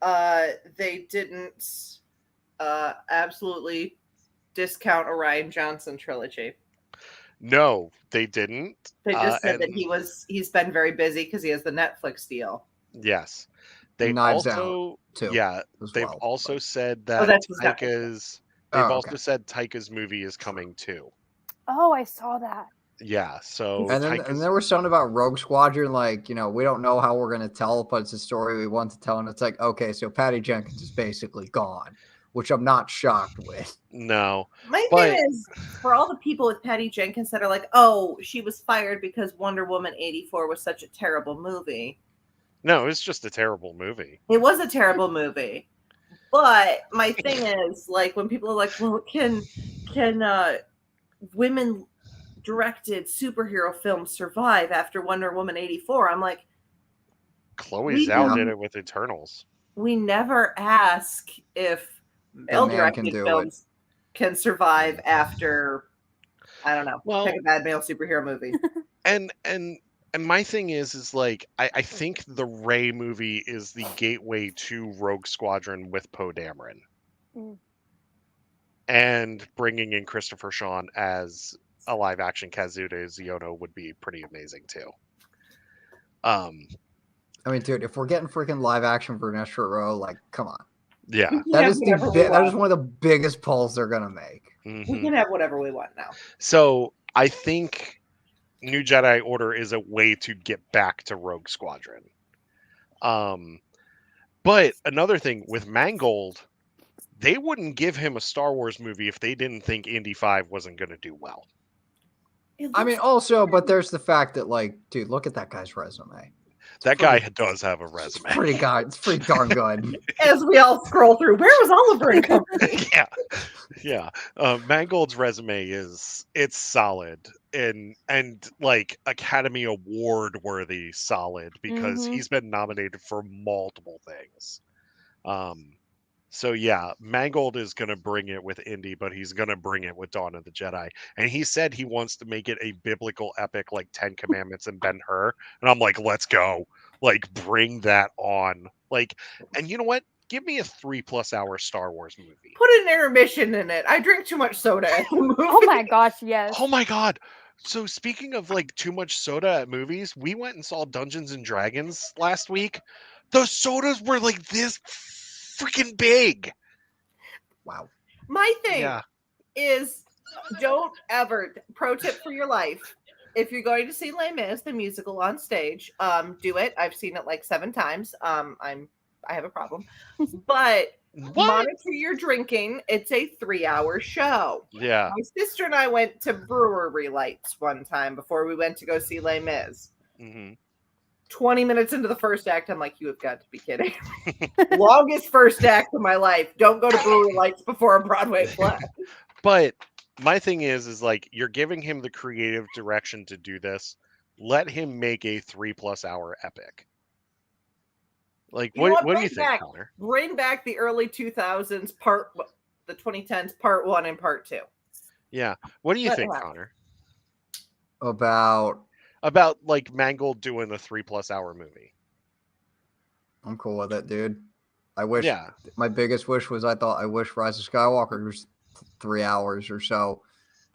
they didn't absolutely discount Orion Johnson trilogy. No, they didn't. They just said that And he's been very busy because he has the Netflix deal. yes, they've Knives also Out too. yeah, as they've well, also but- said Oh, that that's his Netflix. Taika's Oh, they've okay. also said Taika's movie is coming too. Oh, I saw that. Yeah, so And then Taika's there was something about Rogue Squadron, like, you know, we don't know how we're gonna tell it, but it's a story we want to tell, and it's like, okay, so Patty Jenkins is basically gone, which I'm not shocked with. no. My But- thing is, for all the people with Patty Jenkins that are like, oh, she was fired because Wonder Woman 84 was such a terrible movie. No, it's just a terrible movie. It was a terrible movie. But my thing is, like, when people are like, well, can women directed superhero films survive after Wonder Woman 84? I'm like, Chloe Zhao did it with Eternals. we never ask if male man directed can do films can survive after, I don't know, Well- pick a bad male superhero movie. And my thing is like I think the Rey movie is the gateway to Rogue Squadron with Poe Dameron. Mm. And bringing in Christopher Sean as a live action Kazuda Ziono would be pretty amazing too. I mean, dude, if we're getting freaking live action for Sinestro Row, like, come on, Yeah. that have is whatever we that is want. one of the biggest pulls they're gonna make. We Mhm. can have whatever we want now. So I think New Jedi Order is a way to get back to Rogue Squadron. But another thing with Mangold, they wouldn't give him a Star Wars movie if they didn't think Indy 5 wasn't going to do well. I mean, also, but there's the fact that, like, dude, look at that guy's resume. That guy does have a resume. It's pretty darn good. as we all scroll through, where was Oliver and Company? Yeah. Mangold's resume it's solid and like Academy Award worthy solid because Mhm. he's been nominated for multiple things. So yeah, Mangold is gonna bring it with Indy, but he's gonna bring it with Dawn of the Jedi. And he said he wants to make it a biblical epic like Ten Commandments and Ben-Hur. And I'm like, let's go. Like, bring that on. Like, and you know what? Give me a 3+ hour Star Wars movie. Put an intermission in it. I drink too much soda at the movie. Oh my gosh, yes. Oh my god. So speaking of like too much soda at movies, we went and saw Dungeons and Dragons last week. The sodas were like this freaking big. Wow. My thing Yeah. is, don't ever, pro tip for your life, if you're going to see Les Mis, the musical on stage, do it. I've seen it like 7 times. I have a problem. But What? monitor your drinking. It's a 3-hour show. Yeah. My sister and I went to Brewery Lights one time before we went to go see Les Mis. hmm 20 minutes into the first act, I'm like, you have got to be kidding. Longest first act of my life. Don't go to Brewery Lights before a Broadway play. But my thing is like you're giving him the creative direction to do this. Let him make a 3+ hour epic. Like You know what do bring you think, back- Connor? Bring back the early 2000s the 2010s part 1 and part 2. Yeah. What do you Let think, him have it. Connor? About Like Mangold doing a 3+ hour movie? I'm cool with it, dude. I wish Yeah. my biggest wish was I wish Rise of Skywalker was 3 hours or so.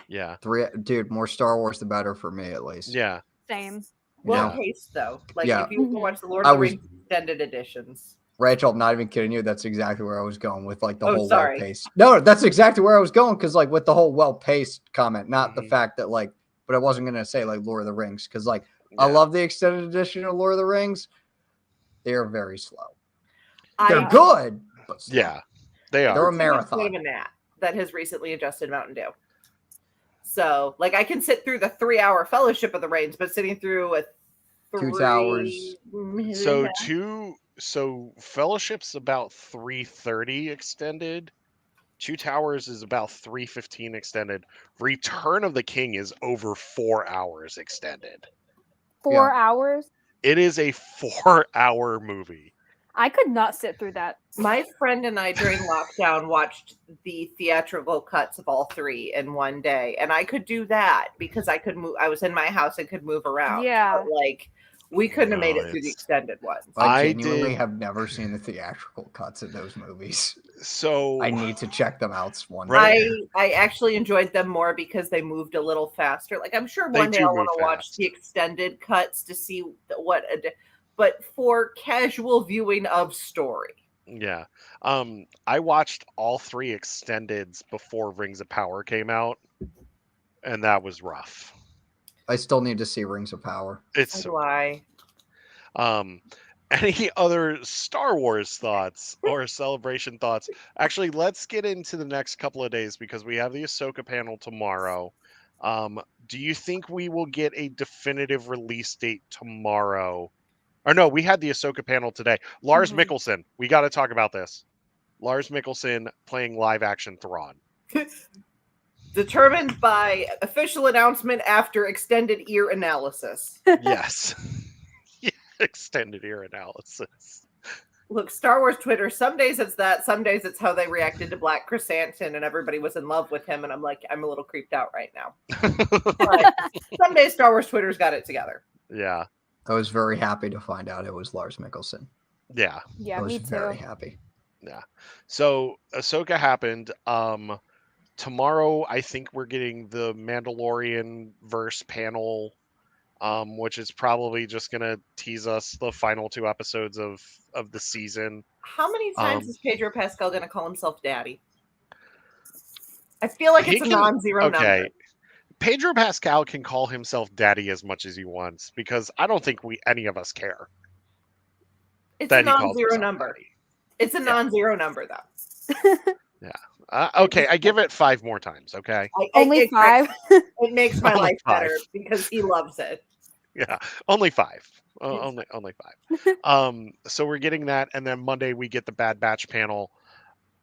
Yeah. Dude, more Star Wars the better for me at least. Yeah. Same. Well Yeah. paced though. Like Yeah. if you Mhm. watch the Lord I of the was- Rings extended editions. Rachel, I'm not even kidding you. That's exactly where I was going with like the Oh, whole sorry. well paced. No, that's exactly where I was going because like with the whole well paced comment, not the Mhm. fact that like, but I wasn't gonna say like Lord of the Rings because like I love the extended edition of Lord of the Rings. They are very slow. They're good, but slow. Yeah, they They're are. a marathon. Of a gnat that has recently adjusted Mountain Dew. So, like, I can sit through the 3-hour Fellowship of the Rings, but sitting through a 2 hours. So Fellowship's about 3:30 extended. 2 Towers is about 3:15 extended. Return of the King is over 4 hours extended. 4 hours? It is a 4-hour movie. I could not sit through that. My friend and I during lockdown watched the theatrical cuts of all 3 in one day, and I could do that because I could move. I was in my house and could move around. Yeah, but, like, we couldn't have made it through the extended ones. I genuinely have never seen the theatrical cuts of those movies. So I need to check them out one day. I actually enjoyed them more because they moved a little faster. Like, I'm sure one day I'll want to watch the extended cuts to see but for casual viewing of story. Yeah. I watched all 3 extendeds before Rings of Power came out, and that was rough. I still need to see Rings of Power. It's so why. Any other Star Wars thoughts or Celebration thoughts? Actually, let's get into the next couple of days because we have the Ahsoka panel tomorrow. Do you think we will get a definitive release date tomorrow? Or no, we had the Ahsoka panel today. Lars Mikkelsen, we got to talk about this. Lars Mikkelsen playing live action Thrawn. Determined by official announcement after extended ear analysis. Yes. Extended ear analysis. Look, Star Wars Twitter, some days it's that, some days it's how they reacted to Black Chrysanthemum and everybody was in love with him, and I'm like, I'm a little creeped out right now. But some days Star Wars Twitter's got it together. Yeah. I was very happy to find out it was Lars Mikkelsen. Yeah. Yeah, I was me too. very happy. Yeah. So Ahsoka happened. Tomorrow I think we're getting the Mandalorian verse panel, which is probably just gonna tease us the final 2 episodes of the season. How many times is Pedro Pascal gonna call himself daddy? I feel like it's a non-zero number. Pedro Pascal can call himself daddy as much as he wants because I don't think any of us care. It's a non-zero number. Daddy. It's a non-zero number, though. Yeah. Okay, I give it 5 more times. Okay. Only 5. It makes my life better because he loves it. Yeah, only 5. Only 5. So we're getting that, and then Monday we get the Bad Batch panel.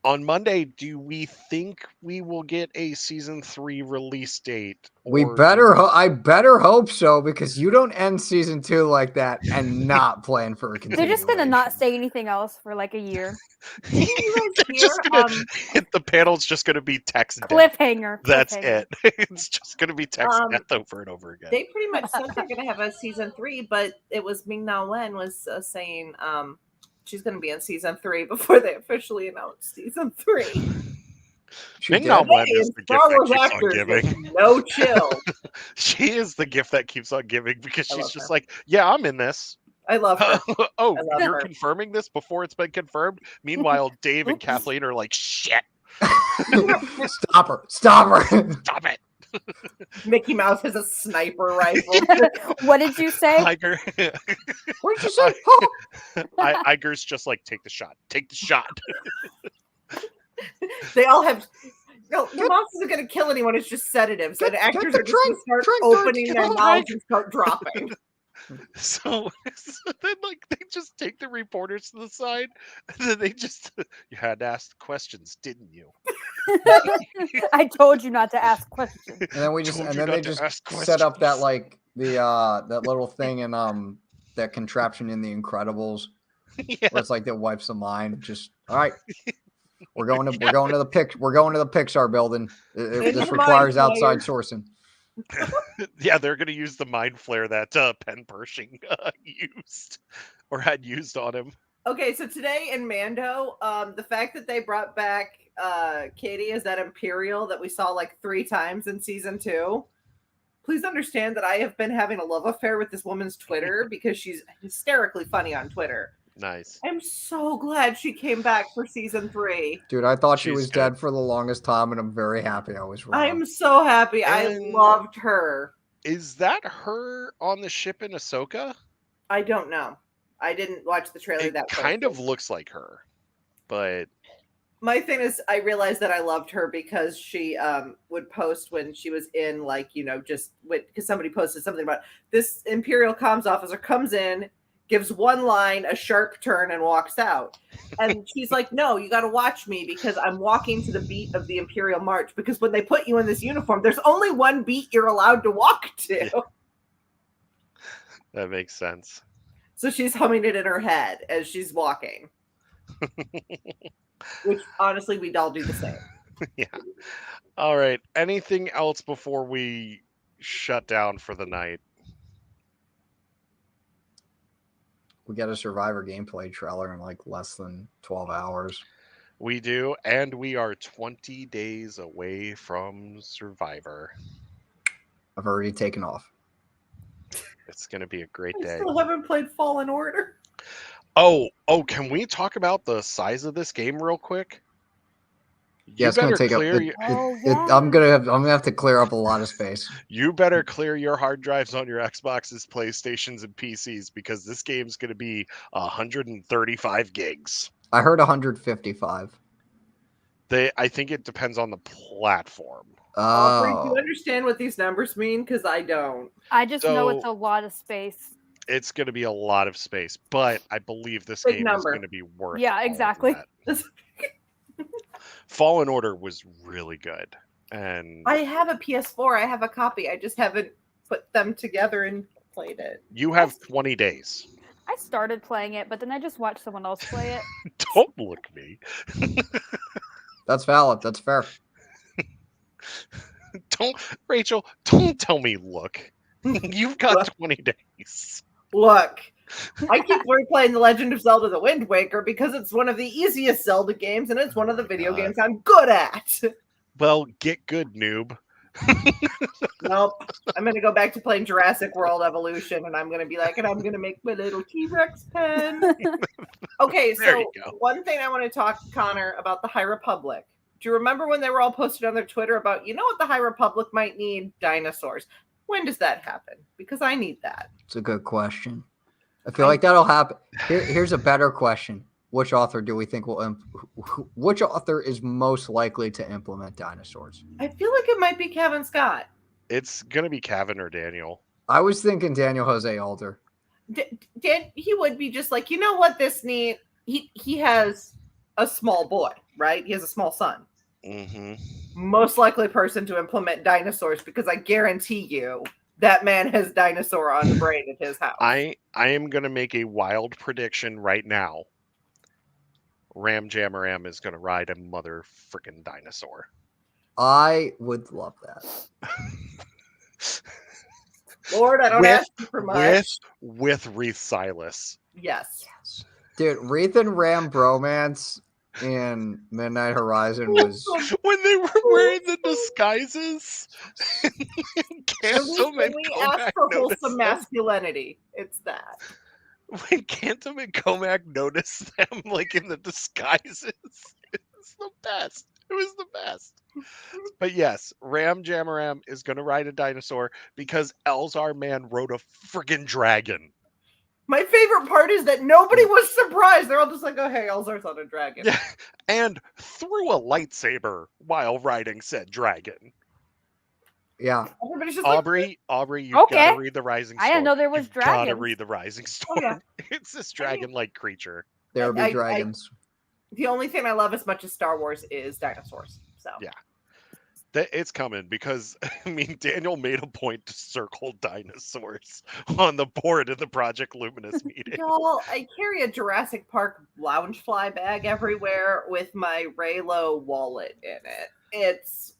On Monday, do we think we will get a season 3 release date? We better. I better hope so because you don't end season 2 like that and not plan for a continuation. They're just gonna not say anything else for like a year. The panel's just gonna be text cliffhanger. That's it. It's just gonna be text death over and over again. They pretty much said they're gonna have a season 3, but it was Ming Na Wen was saying she's going to be in season 3 before they officially announced season 3. Ming Na Wen is the gift that keeps on giving. No chill. She is the gift that keeps on giving because she's just like, yeah, I'm in this. I love her. Oh, you're confirming this before it's been confirmed? Meanwhile, Dave and Kathleen are like, shit. Stop her. Stop it. Mickey Mouse has a sniper rifle. What did you say? Iger. What did you say? Iger's just like, take the shot. Take the shot. They all have. No, the mouse isn't going to kill anyone. It's just sedatives, and actors are just going to start opening their mouths and start dropping. So then, like, they just take the reporters to the side, and then they just, you had to ask questions, didn't you? I told you not to ask questions. And then they just set up that like that little thing in that contraption in The Incredibles, where it's like that wipes the mind. Just all right. We're going to the Pixar building. This requires outside sourcing. Yeah, they're going to use the mind flare that Penn Pershing used or had used on him. Okay, so today in Mando, the fact that they brought back Katie as that Imperial that we saw like 3 times in season 2. Please understand that I have been having a love affair with this woman's Twitter because she's hysterically funny on Twitter. Nice. I'm so glad she came back for season 3. Dude, I thought she was dead for the longest time, and I'm very happy I was wrong. I'm so happy. I loved her. Is that her on the ship in Ahsoka? I don't know. I didn't watch the trailer It that kind of closely. looks like her, but My thing is, I realized that I loved her because she would post when she was in, like, just because somebody posted something about this Imperial comms officer comes in, gives one line, a sharp turn, and walks out. And she's like, no, you got to watch me because I'm walking to the beat of the Imperial March. Because when they put you in this uniform, there's only one beat you're allowed to walk to. Yeah. That makes sense. So she's humming it in her head as she's walking. Which, honestly, we'd all do the same. Yeah. All right. Anything else before we shut down for the night? We get a Survivor gameplay trailer in like less than 12 hours. We do, and we are 20 days away from Survivor. I've already taken off. It's going to be a great I day. still haven't played Fallen Order. Oh, can we talk about the size of this game real quick? Yeah, it's gonna take up. Oh, yeah. I'm gonna have to clear up a lot of space. You better clear your hard drives on your Xboxes, PlayStations, and PCs because this game's going to be 135 gigs. I heard 155. I think it depends on the platform. Aubrey, do you Oh, understand what these numbers mean? Because I don't. I just know it's So- a lot of space. It's going to be a lot of space, but I believe this Big game is number. going to be worth. Yeah, all of exactly. that. Fallen Order was really good, and I have a PS4. I have a copy. I just haven't put them together and played it. you have 20 days. I started playing it, but then I just watched someone else play it. Don't look me. that's valid. That's fair. Rachel, don't tell me look. You've got 20 days. Look, I keep replaying The Legend of Zelda: The Wind Waker because it's one of the easiest Zelda games and it's one of the video God. games I'm good at. Well, get good, noob. Nope. I'm going to go back to playing Jurassic World Evolution and I'm going to be like, and I'm going to make my little T-Rex pen. Okay, There so you go. one thing I want to talk, Connor, about the High Republic. Do you remember when they were all posted on their Twitter about, what the High Republic might need? Dinosaurs. When does that happen? Because I need that. It's a good question. I feel like that'll happen. Here's a better question: which author do we think will? Which author is most likely to implement dinosaurs? I feel like it might be Kevin Scott. It's going to be Kevin or Daniel. I was thinking Daniel Jose Alder. He would be just like, you know what this need? He has a small boy, right? He has a small son. Mm-hmm. Most likely person to implement dinosaurs because I guarantee you that man has dinosaur on the brain at his house. I am going to make a wild prediction right now. Ram Jamaram is going to ride a mother freaking dinosaur. I would love that. Lord, I don't ask you for much. With Wreath Silas. Yes. Dude, Wreath and Ram bromance in Midnight Horizon was When they were wearing the disguises. Cantum When and we ask Comac for noticed wholesome them. masculinity, it's that. When Cantum and Comac noticed them like in the disguises. It's the best. It was the best. But yes, Ram Jamaram is going to ride a dinosaur because Elzar Man rode a freaking dragon. My favorite part is that nobody was surprised. They're all just like, oh, hey, Elzar's on a dragon. Yeah, and threw a lightsaber while riding said dragon. yeah. Everybody's just Aubrey, you've Okay. got to read the Rising Storm. I didn't know there was You've got to dragons. read the Rising Storm. yeah. It's this dragon-like creature. There will be I- dragons. The only thing I love as much as Star Wars is dinosaurs. So Yeah. It's coming because I mean Daniel made a point to circle dinosaurs on the board in the Project Luminous meeting. Y'all, I carry a Jurassic Park Loungefly bag everywhere with my Raylo wallet in it. It's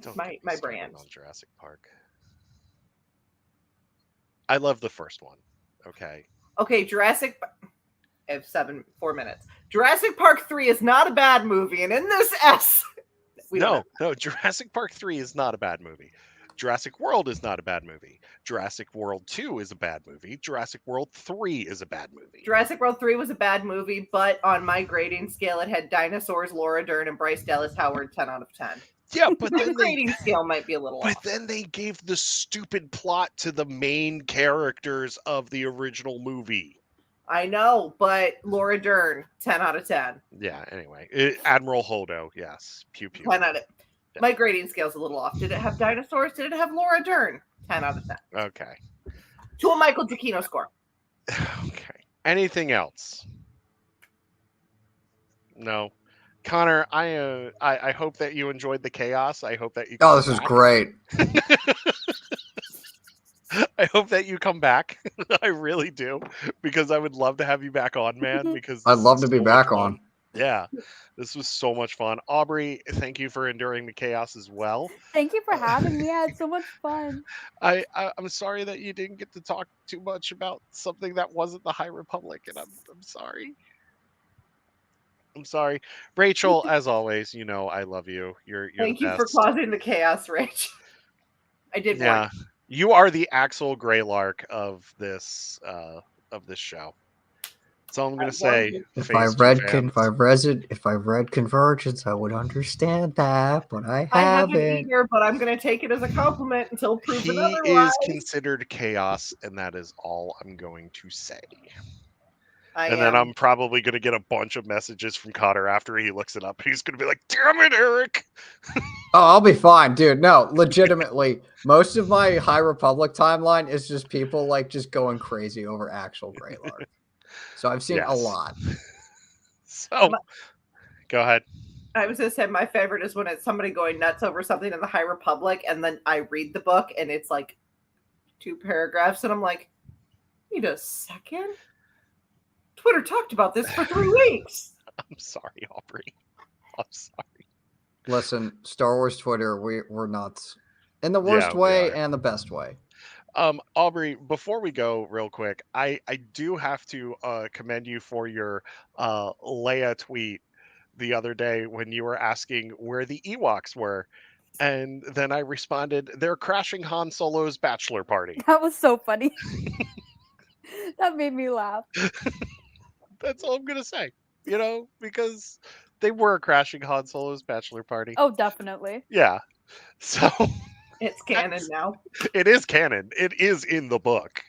Don't my get me started brand. on Jurassic Park. I love the first one. Okay. okay. I have 4 minutes. Jurassic Park 3 is not a bad movie, and in this S, No, Jurassic Park 3 is not a bad movie. Jurassic World is not a bad movie. Jurassic World 2 is a bad movie. Jurassic World 3 is a bad movie. Jurassic World 3 was a bad movie, but on my grading scale, it had dinosaurs, Laura Dern, and Bryce Dallas Howard 10 out of 10. Yeah, but The then they grading scale might be a little but off. then they gave the stupid plot to the main characters of the original movie. I know, but Laura Dern, 10 out of 10. Yeah, anyway. Admiral Holdo, yes. Pew pew. 10 out of My grading scale's a little off. Did it have dinosaurs? Did it have Laura Dern? 10 out of 10. Okay. To a Michael Giacchino score. Okay. Anything else? No. Connor, I hope that you enjoyed the chaos. I hope that you Oh, come this was back. great. I hope that you come back. I really do, because I would love to have you back on, man. Because I'd this love is to be so much back fun. on. Yeah, this was so much fun. Aubrey, thank you for enduring the chaos as well. Thank you for having me. I had so much fun. I'm sorry that you didn't get to talk too much about something that wasn't the High Republic, and I'm sorry. I'm sorry, Rachel. As always, you know I love you. You're the Thank you for best. causing the chaos, Rich. I did warn Yeah, you are the Axel Greylark of this show. That's all I'm gonna say. If Phase I two read fans. if I read Convergence, I would understand that, but I I haven't haven't. either, but I'm going to take it as a compliment until proven He otherwise. is considered chaos, and that is all I'm going to say. I And am. then I'm probably going to get a bunch of messages from Cotter after he looks it up. He's going to be like, "Damn it, Eric!" Oh, I'll be fine, dude. No, legitimately, most of my High Republic timeline is just people like just going crazy over actual Greylark. So I've seen a Yes. lot. So, go ahead. I was going to say my favorite is when it's somebody going nuts over something in the High Republic, and then I read the book, and it's like 2 paragraphs, and I'm like, wait a second. Twitter talked about this for 3 weeks. I'm sorry, Aubrey. I'm sorry. Listen, Star Wars Twitter, we're nuts. In the Yeah, worst we way are. and the best way. Aubrey, before we go real quick, I do have to commend you for your Leia tweet the other day when you were asking where the Ewoks were. And then I responded, "They're crashing Han Solo's bachelor party." That was so funny. That made me laugh. That's all I'm going to say, because they were crashing Han Solo's bachelor party. Oh, definitely. Yeah. So It's canon now. it is canon. It is in the book.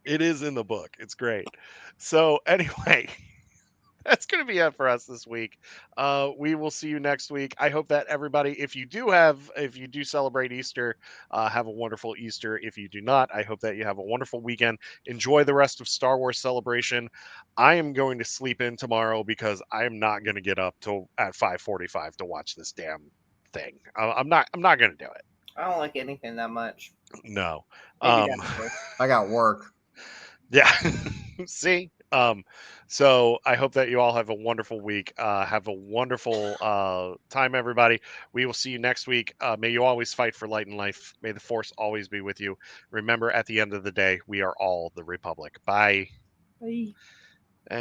It is in the book. It's great. So anyway, that's going to be it for us this week. We will see you next week. I hope that everybody, if you do celebrate Easter, have a wonderful Easter. If you do not, I hope that you have a wonderful weekend. Enjoy the rest of Star Wars Celebration. I am going to sleep in tomorrow because I am not going to get up till at 5:45 to watch this damn thing. I'm not going to do it. I don't like anything that much. No. Maybe that's true. I got work. Yeah. See? So I hope that you all have a wonderful week. Have a wonderful time, everybody. We will see you next week. May you always fight for light and life. May the force always be with you. Remember, at the end of the day, we are all the Republic. Bye. Bye.